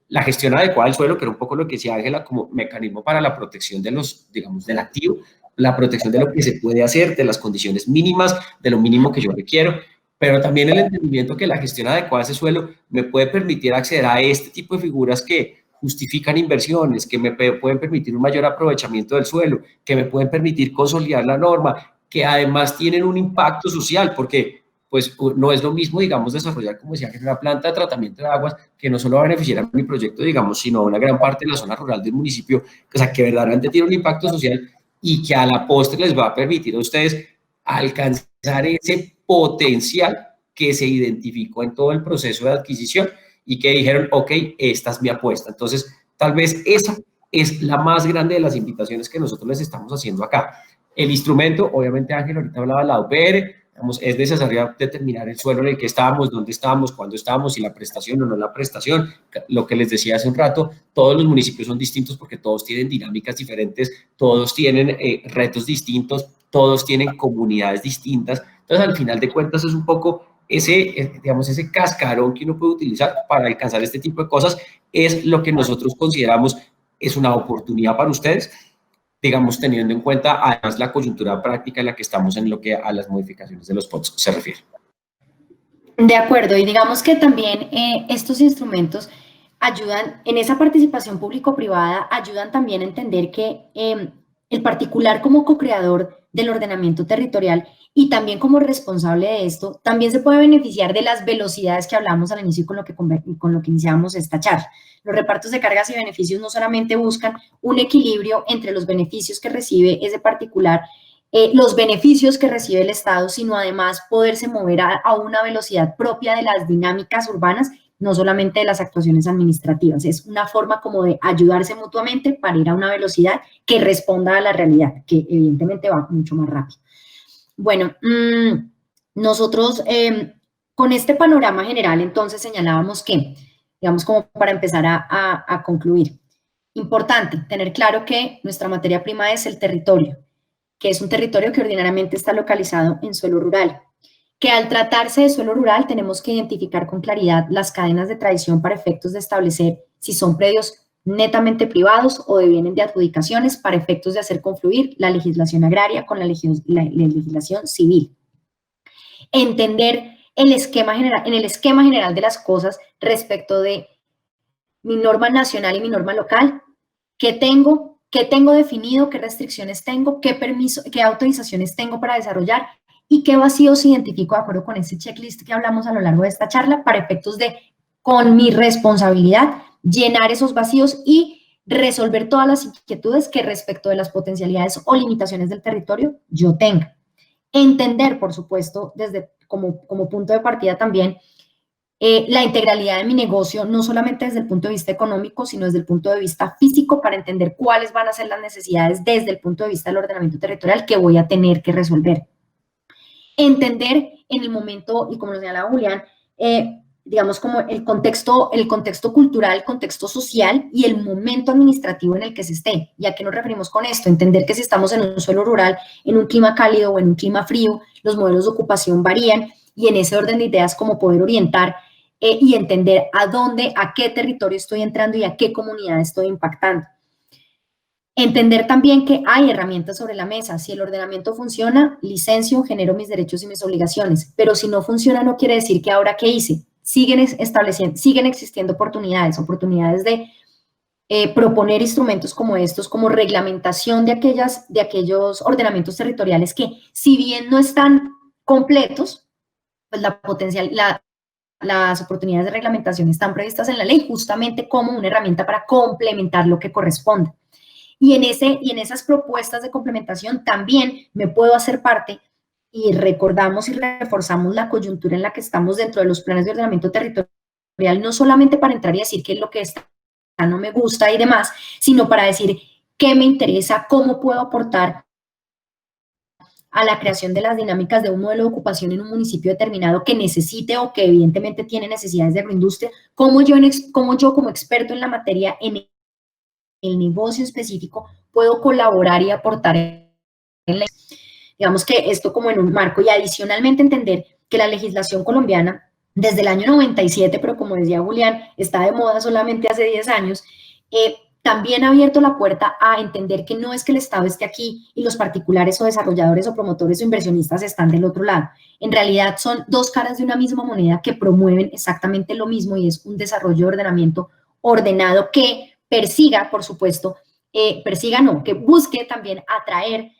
la gestión adecuada del suelo, que era un poco lo que decía Ángela, como mecanismo para la protección de los, digamos, del activo, la protección de lo que se puede hacer, de las condiciones mínimas, de lo mínimo que yo requiero, pero también el entendimiento que la gestión adecuada de ese suelo me puede permitir acceder a este tipo de figuras que justifican inversiones, que me pueden permitir un mayor aprovechamiento del suelo, que me pueden permitir consolidar la norma, que además tienen un impacto social, porque pues no es lo mismo, digamos, desarrollar, como decía, una planta de tratamiento de aguas que no solo va a beneficiar a mi proyecto, digamos, sino a una gran parte de la zona rural del municipio, o sea, que verdaderamente tiene un impacto social y que a la postre les va a permitir a ustedes alcanzar ese potencial que se identificó en todo el proceso de adquisición y que dijeron, ok, esta es mi apuesta. Entonces, tal vez esa es la más grande de las invitaciones que nosotros les estamos haciendo acá. El instrumento, obviamente Ángel ahorita hablaba de la OPR, digamos, es necesario determinar el suelo en el que estábamos, dónde estábamos, cuándo estábamos, si la prestación o no la prestación. Lo que les decía hace un rato, todos los municipios son distintos porque todos tienen dinámicas diferentes, todos tienen retos distintos, todos tienen comunidades distintas. Entonces, al final de cuentas, es un poco digamos, ese cascarón que uno puede utilizar para alcanzar este tipo de cosas, es lo que nosotros consideramos es una oportunidad para ustedes, digamos, teniendo en cuenta además la coyuntura práctica en la que estamos en lo que a las modificaciones de los POTS se refiere. De acuerdo, y digamos que también estos instrumentos ayudan, en esa participación público-privada, ayudan también a entender que el particular como co-creador del ordenamiento territorial y también como responsable de esto, también se puede beneficiar de las velocidades que hablamos al inicio y con lo que iniciamos esta charla. Los repartos de cargas y beneficios no solamente buscan un equilibrio entre los beneficios que recibe ese particular, los beneficios que recibe el Estado, sino además poderse mover a una velocidad propia de las dinámicas urbanas, no solamente de las actuaciones administrativas. Es una forma como de ayudarse mutuamente para ir a una velocidad que responda a la realidad, que evidentemente va mucho más rápido. Bueno, nosotros con este panorama general entonces señalábamos que, digamos como para empezar a concluir, importante tener claro que nuestra materia prima es el territorio, que es un territorio que ordinariamente está localizado en suelo rural, que al tratarse de suelo rural tenemos que identificar con claridad las cadenas de tradición para efectos de establecer si son predios netamente privados o devienen de adjudicaciones para efectos de hacer confluir la legislación agraria con la legislación civil. Entender el esquema general, en el esquema general de las cosas respecto de mi norma nacional y mi norma local, qué tengo definido, qué restricciones tengo, qué autorizaciones tengo para desarrollar y qué vacíos identifico de acuerdo con ese checklist que hablamos a lo largo de esta charla para efectos de, con mi responsabilidad, llenar esos vacíos y resolver todas las inquietudes que respecto de las potencialidades o limitaciones del territorio yo tenga. Entender, por supuesto, desde como punto de partida también, la integralidad de mi negocio, no solamente desde el punto de vista económico, sino desde el punto de vista físico, para entender cuáles van a ser las necesidades desde el punto de vista del ordenamiento territorial que voy a tener que resolver. Entender en el momento, y como lo señalaba Julián, digamos como el contexto cultural, el contexto social y el momento administrativo en el que se esté. ¿Y a qué nos referimos con esto? Entender que si estamos en un suelo rural, en un clima cálido o en un clima frío, los modelos de ocupación varían y en ese orden de ideas como poder orientar y entender a qué territorio estoy entrando y a qué comunidad estoy impactando. Entender también que hay herramientas sobre la mesa. Si el ordenamiento funciona, licencio, genero mis derechos y mis obligaciones. Pero si no funciona, no quiere decir que ahora, ¿qué hice? Siguen existiendo oportunidades de proponer instrumentos como estos, como reglamentación de aquellos ordenamientos territoriales que, si bien no están completos, pues las oportunidades de reglamentación están previstas en la ley justamente como una herramienta para complementar lo que corresponde. Y en esas propuestas de complementación también me puedo hacer parte y recordamos y reforzamos la coyuntura en la que estamos dentro de los planes de ordenamiento territorial, no solamente para entrar y decir qué es lo que está, no me gusta y demás, sino para decir qué me interesa, cómo puedo aportar a la creación de las dinámicas de un modelo de ocupación en un municipio determinado que necesite o que evidentemente tiene necesidades de agroindustria, cómo yo como experto en la materia, en el negocio específico, puedo colaborar y aportar en la... Digamos que esto como en un marco, y adicionalmente entender que la legislación colombiana, desde el año 97, pero como decía Julián, está de moda solamente hace 10 años, también ha abierto la puerta a entender que no es que el Estado esté aquí y los particulares o desarrolladores o promotores o inversionistas están del otro lado. En realidad son dos caras de una misma moneda que promueven exactamente lo mismo, y es un desarrollo de ordenamiento ordenado que persiga, por supuesto, que busque también atraer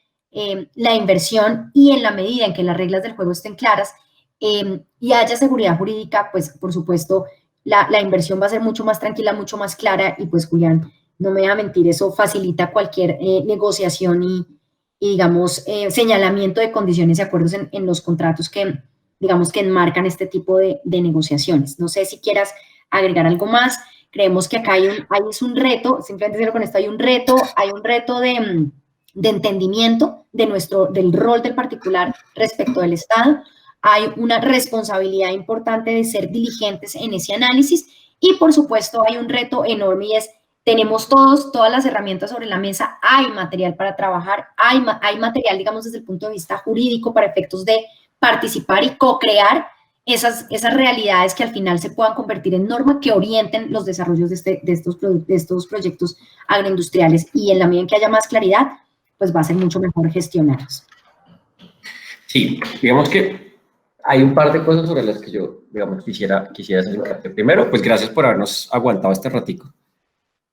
la inversión, y en la medida en que las reglas del juego estén claras y haya seguridad jurídica, pues por supuesto la inversión va a ser mucho más tranquila, mucho más clara, y pues Julián, no me va a mentir, eso facilita cualquier negociación y digamos, señalamiento de condiciones y acuerdos en los contratos que, digamos, que enmarcan este tipo de negociaciones. No sé si quieras agregar algo más. Creemos que acá es un reto, simplemente decirlo con esto, hay un reto de entendimiento del rol del particular respecto del Estado. Hay una responsabilidad importante de ser diligentes en ese análisis, y por supuesto hay un reto enorme, y es: tenemos todas las herramientas sobre la mesa, hay material para trabajar, hay material, digamos, desde el punto de vista jurídico para efectos de participar y co-crear esas realidades que al final se puedan convertir en norma, que orienten los desarrollos de estos proyectos agroindustriales, y en la medida en que haya más claridad, pues va a ser mucho mejor gestionarlos. Sí, digamos que hay un par de cosas sobre las que yo, digamos, quisiera hacer hincapié. Primero, pues gracias por habernos aguantado este ratico.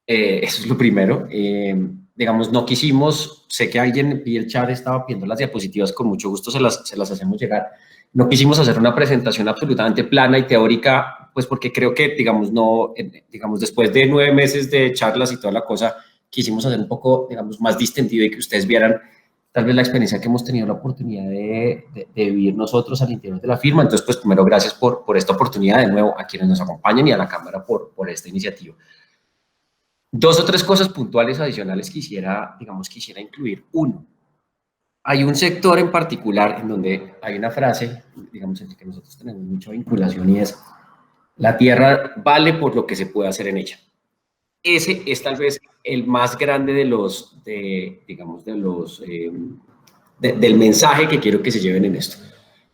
Eso es lo primero. Digamos, no quisimos, sé que alguien y el chat estaba pidiendo las diapositivas, con mucho gusto se las hacemos llegar. No quisimos hacer una presentación absolutamente plana y teórica, pues porque creo que, digamos, digamos, después de 9 meses de charlas y toda la cosa, quisimos hacer un poco, digamos, más distendido, y que ustedes vieran tal vez la experiencia que hemos tenido la oportunidad de vivir nosotros al interior de la firma. Entonces, pues primero, gracias por esta oportunidad, de nuevo, a quienes nos acompañan y a la Cámara por esta iniciativa. 2 o 3 cosas puntuales adicionales quisiera incluir. Uno, hay un sector en particular en donde hay una frase, digamos, en la que nosotros tenemos mucha vinculación, y es: la tierra vale por lo que se puede hacer en ella. Ese es tal vez el más grande del mensaje que quiero que se lleven en esto.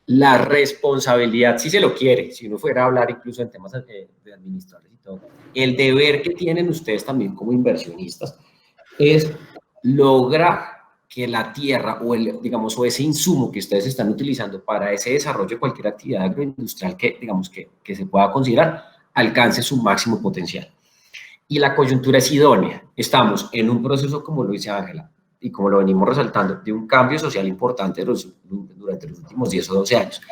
La responsabilidad, si se lo quiere, si uno fuera a hablar incluso en temas de administradores y todo, el deber que tienen ustedes también como inversionistas es lograr que la tierra o ese insumo que ustedes están utilizando para ese desarrollo de cualquier actividad agroindustrial que, digamos, que se pueda considerar, alcance su máximo potencial. Y la coyuntura es idónea. Estamos en un proceso, como lo dice Ángela, y como lo venimos resaltando, de un cambio social importante durante los últimos 10 o 12 años.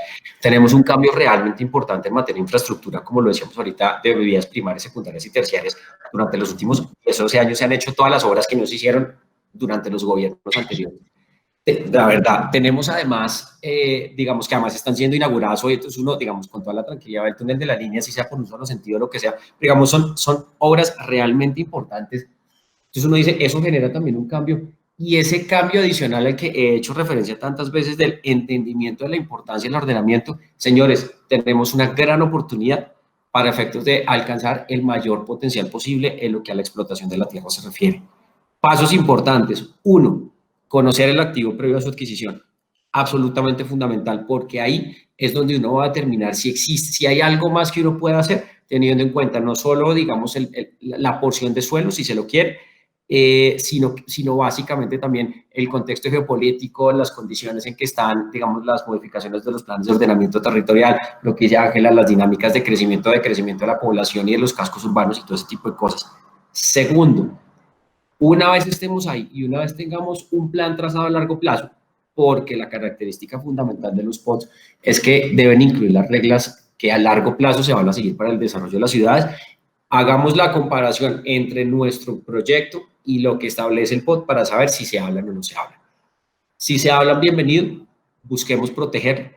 Tenemos un cambio realmente importante en materia de infraestructura, como lo decíamos ahorita, de vías primarias, secundarias y terciarias. Durante los últimos 10 o 12 años se han hecho todas las obras que no se hicieron durante los gobiernos anteriores. La verdad, tenemos además, digamos que además están siendo inauguradas hoy, entonces uno, digamos, con toda la tranquilidad, el túnel de la línea, si sea por un solo sentido, lo que sea, digamos, son obras realmente importantes. Entonces uno dice, eso genera también un cambio, y ese cambio adicional al que he hecho referencia tantas veces del entendimiento de la importancia del ordenamiento, señores, tenemos una gran oportunidad para efectos de alcanzar el mayor potencial posible en lo que a la explotación de la tierra se refiere. Pasos importantes. 1, conocer el activo previo a su adquisición. Absolutamente fundamental, porque ahí es donde uno va a determinar si existe, si hay algo más que uno pueda hacer, teniendo en cuenta no solo, digamos, la porción de suelo, si se lo quiere, sino básicamente también el contexto geopolítico, las condiciones en que están, digamos, las modificaciones de los planes de ordenamiento territorial, lo que dice Ángela, las dinámicas de crecimiento de la población y de los cascos urbanos y todo ese tipo de cosas. Segundo, una vez estemos ahí y una vez tengamos un plan trazado a largo plazo, porque la característica fundamental de los POTS es que deben incluir las reglas que a largo plazo se van a seguir para el desarrollo de las ciudades. Hagamos la comparación entre nuestro proyecto y lo que establece el POT para saber si se hablan o no se hablan. Si se hablan, bienvenido, busquemos proteger,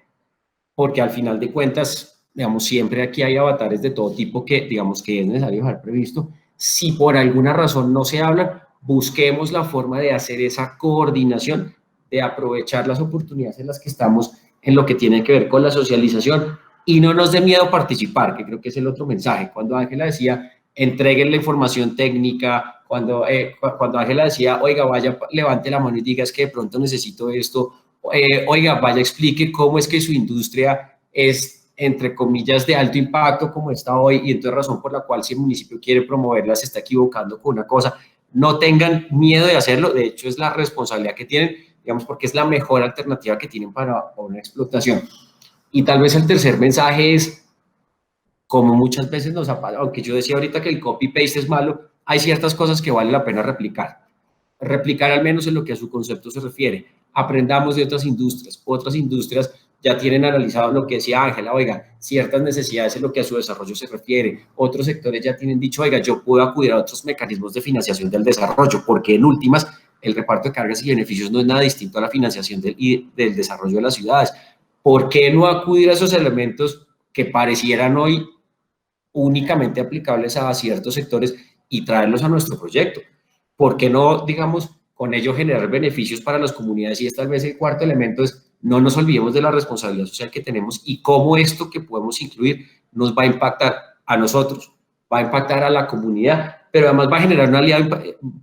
porque al final de cuentas, digamos, siempre aquí hay avatares de todo tipo que, digamos, que es necesario dejar previsto. Si por alguna razón no se hablan, busquemos la forma de hacer esa coordinación de aprovechar las oportunidades en las que estamos en lo que tiene que ver con la socialización y no nos dé miedo participar, que creo que es el otro mensaje. Cuando Ángela decía, entreguen la información técnica, cuando Ángela decía, oiga, vaya, levante la mano y diga, es que de pronto necesito esto, oiga, vaya, explique cómo es que su industria es, entre comillas, de alto impacto como está hoy y entonces razón por la cual si el municipio quiere promoverla se está equivocando con una cosa. No tengan miedo de hacerlo, de hecho es la responsabilidad que tienen, digamos, porque es la mejor alternativa que tienen para una explotación. Y tal vez el tercer mensaje es, como muchas veces nos ha pasado, aunque yo decía ahorita que el copy-paste es malo, hay ciertas cosas que vale la pena replicar. Replicar al menos en lo que a su concepto se refiere. Aprendamos de otras industrias ya tienen analizado lo que decía Ángela, oiga, ciertas necesidades en lo que a su desarrollo se refiere. Otros sectores ya tienen dicho, oiga, yo puedo acudir a otros mecanismos de financiación del desarrollo, porque en últimas el reparto de cargas y beneficios no es nada distinto a la financiación del desarrollo de las ciudades. ¿Por qué no acudir a esos elementos que parecieran hoy únicamente aplicables a ciertos sectores y traerlos a nuestro proyecto? ¿Por qué no, digamos, con ello generar beneficios para las comunidades? Y tal vez el cuarto elemento es, no nos olvidemos de la responsabilidad social que tenemos y cómo esto que podemos incluir nos va a impactar a nosotros, va a impactar a la comunidad, pero además va a generar un aliado,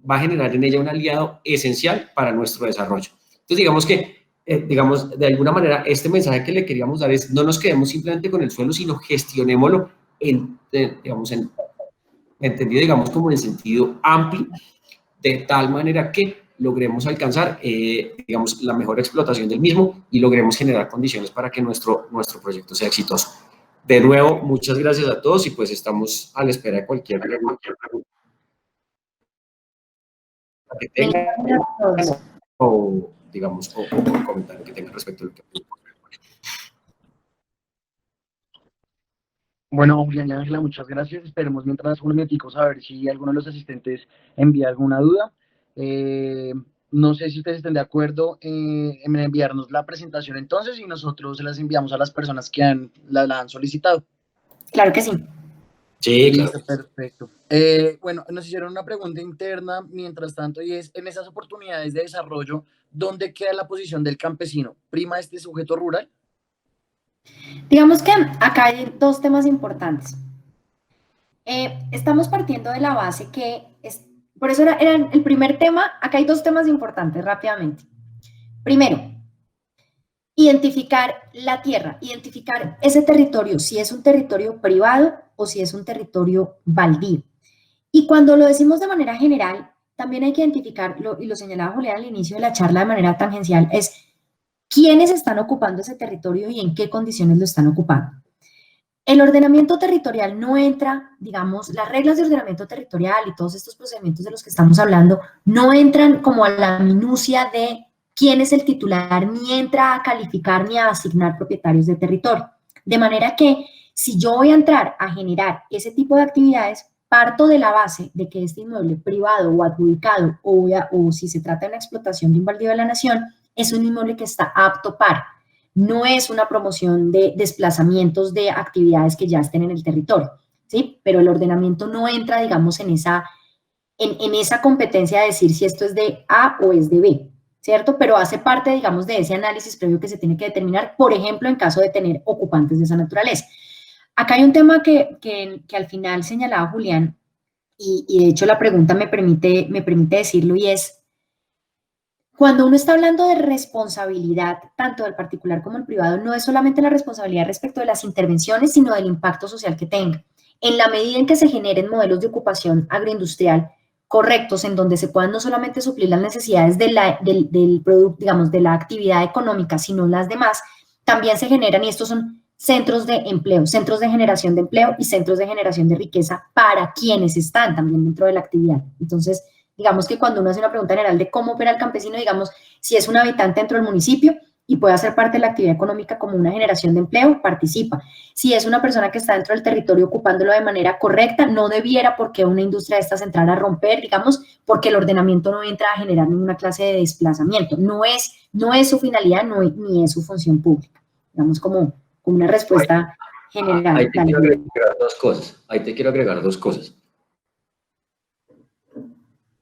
va a generar en ella un aliado esencial para nuestro desarrollo. Entonces, digamos que, de alguna manera, este mensaje que le queríamos dar es, no nos quedemos simplemente con el suelo, sino gestionémoslo entendido, digamos, como en sentido amplio, de tal manera que logremos alcanzar, digamos, la mejor explotación del mismo y logremos generar condiciones para que nuestro proyecto sea exitoso. De nuevo, muchas gracias a todos y pues estamos a la espera de cualquier pregunta que tengan o, digamos, o comentario que tengan respecto a lo que... Bueno, Julián y Ángela, muchas gracias. Esperemos mientras unos minuticos a ver si alguno de los asistentes envía alguna duda. No sé si ustedes estén de acuerdo en enviarnos la presentación entonces y nosotros se las enviamos a las personas que la han solicitado. Claro que sí. Sí, claro. Listo, perfecto. Bueno, nos hicieron una pregunta interna mientras tanto y es, en esas oportunidades de desarrollo, ¿dónde queda la posición del campesino? ¿Prima este sujeto rural? Digamos que acá hay dos temas importantes. Estamos partiendo de la base que, por eso era el primer tema, acá hay dos temas importantes rápidamente. Primero, identificar la tierra, identificar ese territorio, si es un territorio privado o si es un territorio baldío. Y cuando lo decimos de manera general, también hay que identificarlo, y lo señalaba Julián al inicio de la charla de manera tangencial, es quiénes están ocupando ese territorio y en qué condiciones lo están ocupando. El ordenamiento territorial no entra, digamos, las reglas de ordenamiento territorial y todos estos procedimientos de los que estamos hablando no entran como a la minucia de quién es el titular, ni entra a calificar ni a asignar propietarios de territorio. De manera que si yo voy a entrar a generar ese tipo de actividades, parto de la base de que este inmueble privado o adjudicado o si se trata de una explotación de un baldío de la nación, es un inmueble que está apto para. No es una promoción de desplazamientos de actividades que ya estén en el territorio, ¿sí? Pero el ordenamiento no entra, digamos, en esa competencia de decir si esto es de A o es de B, ¿cierto? Pero hace parte, digamos, de ese análisis previo que se tiene que determinar, por ejemplo, en caso de tener ocupantes de esa naturaleza. Acá hay un tema que al final señalaba Julián, y de hecho la pregunta me permite decirlo, y es, cuando uno está hablando de responsabilidad, tanto del particular como del privado, no es solamente la responsabilidad respecto de las intervenciones, sino del impacto social que tenga. En la medida en que se generen modelos de ocupación agroindustrial correctos, en donde se puedan no solamente suplir las necesidades del producto, digamos, de la actividad económica, sino las demás, también se generan, y estos son centros de empleo, centros de generación de empleo y centros de generación de riqueza para quienes están también dentro de la actividad. Entonces, digamos que cuando uno hace una pregunta general de cómo opera el campesino, digamos, si es un habitante dentro del municipio y puede hacer parte de la actividad económica como una generación de empleo, participa. Si es una persona que está dentro del territorio ocupándolo de manera correcta, no debiera porque una industria de estas entrar a romper, digamos, porque el ordenamiento no entra a generar ninguna clase de desplazamiento. No es su finalidad, ni es su función pública. Digamos, como una respuesta general. Ahí te quiero agregar dos cosas.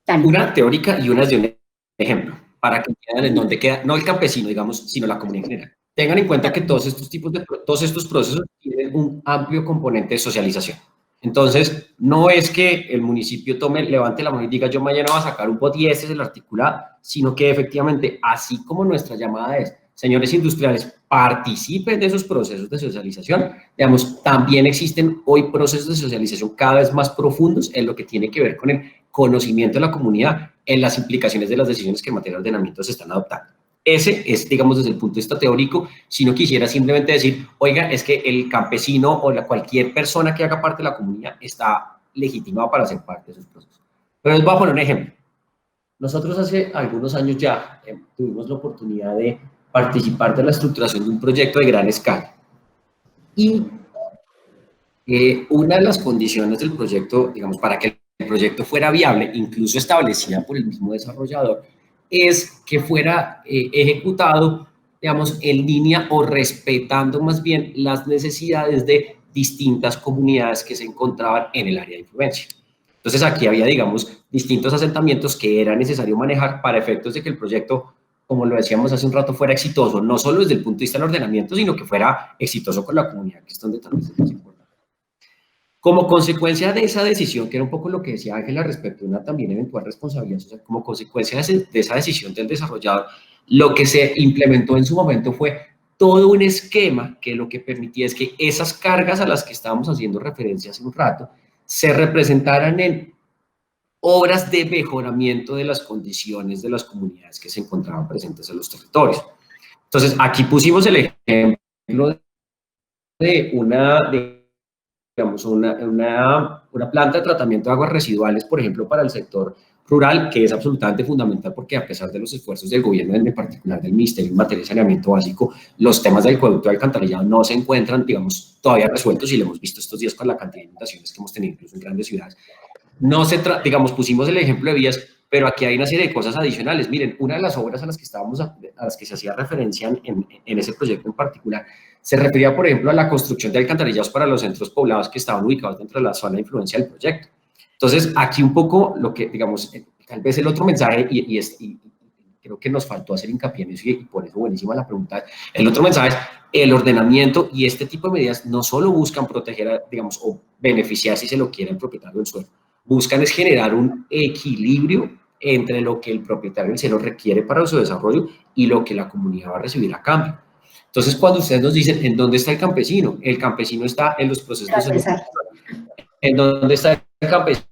Dale. Una teórica y una de un ejemplo. para que entiendan en dónde queda, no el campesino, digamos, sino la comunidad en general. Tengan en cuenta que todos estos procesos tienen un amplio componente de socialización. Entonces, no es que el municipio levante la mano y diga yo mañana voy a sacar un POT y este es el articulado, sino que efectivamente, así como nuestra llamada es, señores industriales, participen de esos procesos de socialización, digamos, también existen hoy procesos de socialización cada vez más profundos en lo que tiene que ver con el conocimiento de la comunidad en las implicaciones de las decisiones que en materia de ordenamiento se están adoptando. Ese es, digamos, desde el punto de vista teórico. Si no quisiera simplemente decir, oiga, es que el campesino o cualquier persona que haga parte de la comunidad está legitimado para ser parte de esos procesos. Pero les voy a poner un ejemplo. Nosotros hace algunos años ya tuvimos la oportunidad de participar de la estructuración de un proyecto de gran escala. Y una de las condiciones del proyecto, digamos, para que el proyecto fuera viable, incluso establecida por el mismo desarrollador, es que fuera ejecutado, digamos, en línea o respetando más bien las necesidades de distintas comunidades que se encontraban en el área de influencia. Entonces aquí había, digamos, distintos asentamientos que era necesario manejar para efectos de que el proyecto, como lo decíamos hace un rato, fuera exitoso, no solo desde el punto de vista del ordenamiento, sino que fuera exitoso con la comunidad, que es donde también es más importante. Como consecuencia de esa decisión, que era un poco lo que decía Ángela respecto a una también eventual responsabilidad social, como consecuencia de esa decisión del desarrollador, lo que se implementó en su momento fue todo un esquema que lo que permitía es que esas cargas a las que estábamos haciendo referencia hace un rato se representaran en obras de mejoramiento de las condiciones de las comunidades que se encontraban presentes en los territorios. Entonces, aquí pusimos el ejemplo de digamos, una planta de tratamiento de aguas residuales, por ejemplo, para el sector rural, que es absolutamente fundamental porque a pesar de los esfuerzos del gobierno, en particular del Ministerio en materia de saneamiento básico, los temas del acueducto y alcantarillado no se encuentran, digamos, todavía resueltos, y lo hemos visto estos días con la cantidad de inundaciones que hemos tenido incluso en grandes ciudades. No se digamos, pusimos el ejemplo de vías, pero aquí hay una serie de cosas adicionales. Miren, una de las obras a las que se hacía referencia en ese proyecto en particular se refería, por ejemplo, a la construcción de alcantarillados para los centros poblados que estaban ubicados dentro de la zona de influencia del proyecto. Entonces, aquí un poco lo que, digamos, tal vez el otro mensaje, y creo que nos faltó hacer hincapié en eso, y por eso buenísima la pregunta, el otro mensaje es, el ordenamiento y este tipo de medidas no solo buscan proteger, digamos, o beneficiar, si se lo quiere, el propietario del suelo, buscan es generar un equilibrio entre lo que el propietario del suelo requiere para su desarrollo y lo que la comunidad va a recibir a cambio. Entonces, cuando ustedes nos dicen, ¿en dónde está el campesino? El campesino está en los procesos de ¿en dónde está el campesino?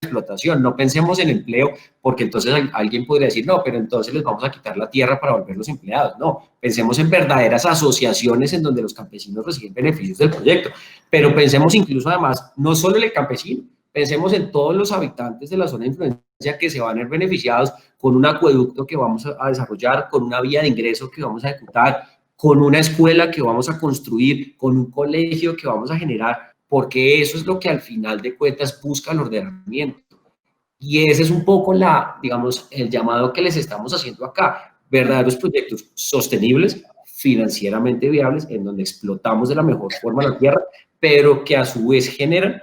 Explotación. No pensemos en empleo, porque entonces alguien podría decir, no, pero entonces les vamos a quitar la tierra para volverlos empleados. No, pensemos en verdaderas asociaciones en donde los campesinos reciben beneficios del proyecto, pero pensemos incluso además, no solo en el campesino, pensemos en todos los habitantes de la zona de influencia que se van a ver beneficiados con un acueducto que vamos a desarrollar, con una vía de ingreso que vamos a ejecutar, con una escuela que vamos a construir, con un colegio que vamos a generar, porque eso es lo que al final de cuentas busca el ordenamiento. Y ese es un poco digamos, el llamado que les estamos haciendo acá, verdaderos proyectos sostenibles, financieramente viables, en donde explotamos de la mejor forma la tierra, pero que a su vez generan,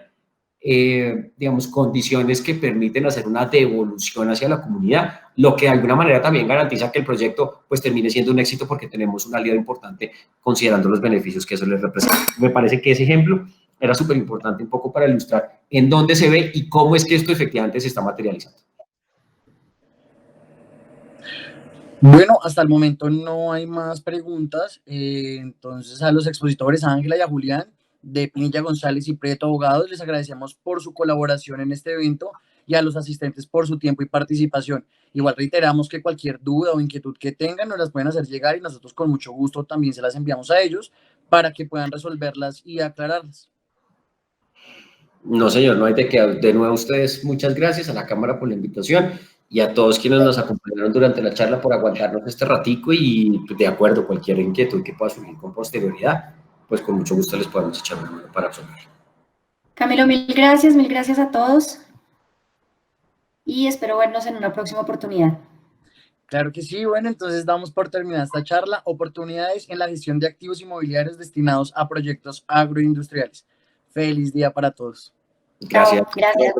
digamos, condiciones que permiten hacer una devolución hacia la comunidad, lo que de alguna manera también garantiza que el proyecto pues termine siendo un éxito porque tenemos un aliado importante considerando los beneficios que eso les representa. Me parece que ese ejemplo era súper importante un poco para ilustrar en dónde se ve y cómo es que esto efectivamente se está materializando. Bueno, hasta el momento no hay más preguntas, entonces a los expositores, a Ángela y a Julián, de Pinilla González y Prieto Abogados, les agradecemos por su colaboración en este evento y a los asistentes por su tiempo y participación. Igual reiteramos que cualquier duda o inquietud que tengan nos las pueden hacer llegar y nosotros con mucho gusto también se las enviamos a ellos para que puedan resolverlas y aclararlas. No, señor, no hay de qué. De nuevo, a ustedes, muchas gracias a la Cámara por la invitación y a todos quienes nos acompañaron durante la charla por aguantarnos este ratico y, de acuerdo, cualquier inquietud que pueda surgir con posterioridad, pues con mucho gusto les podemos echar una mano para resolver. Camilo, mil gracias a todos y espero vernos en una próxima oportunidad. Claro que sí, bueno, entonces damos por terminada esta charla, oportunidades en la gestión de activos inmobiliarios destinados a proyectos agroindustriales. Feliz día para todos. Gracias. Chao, gracias.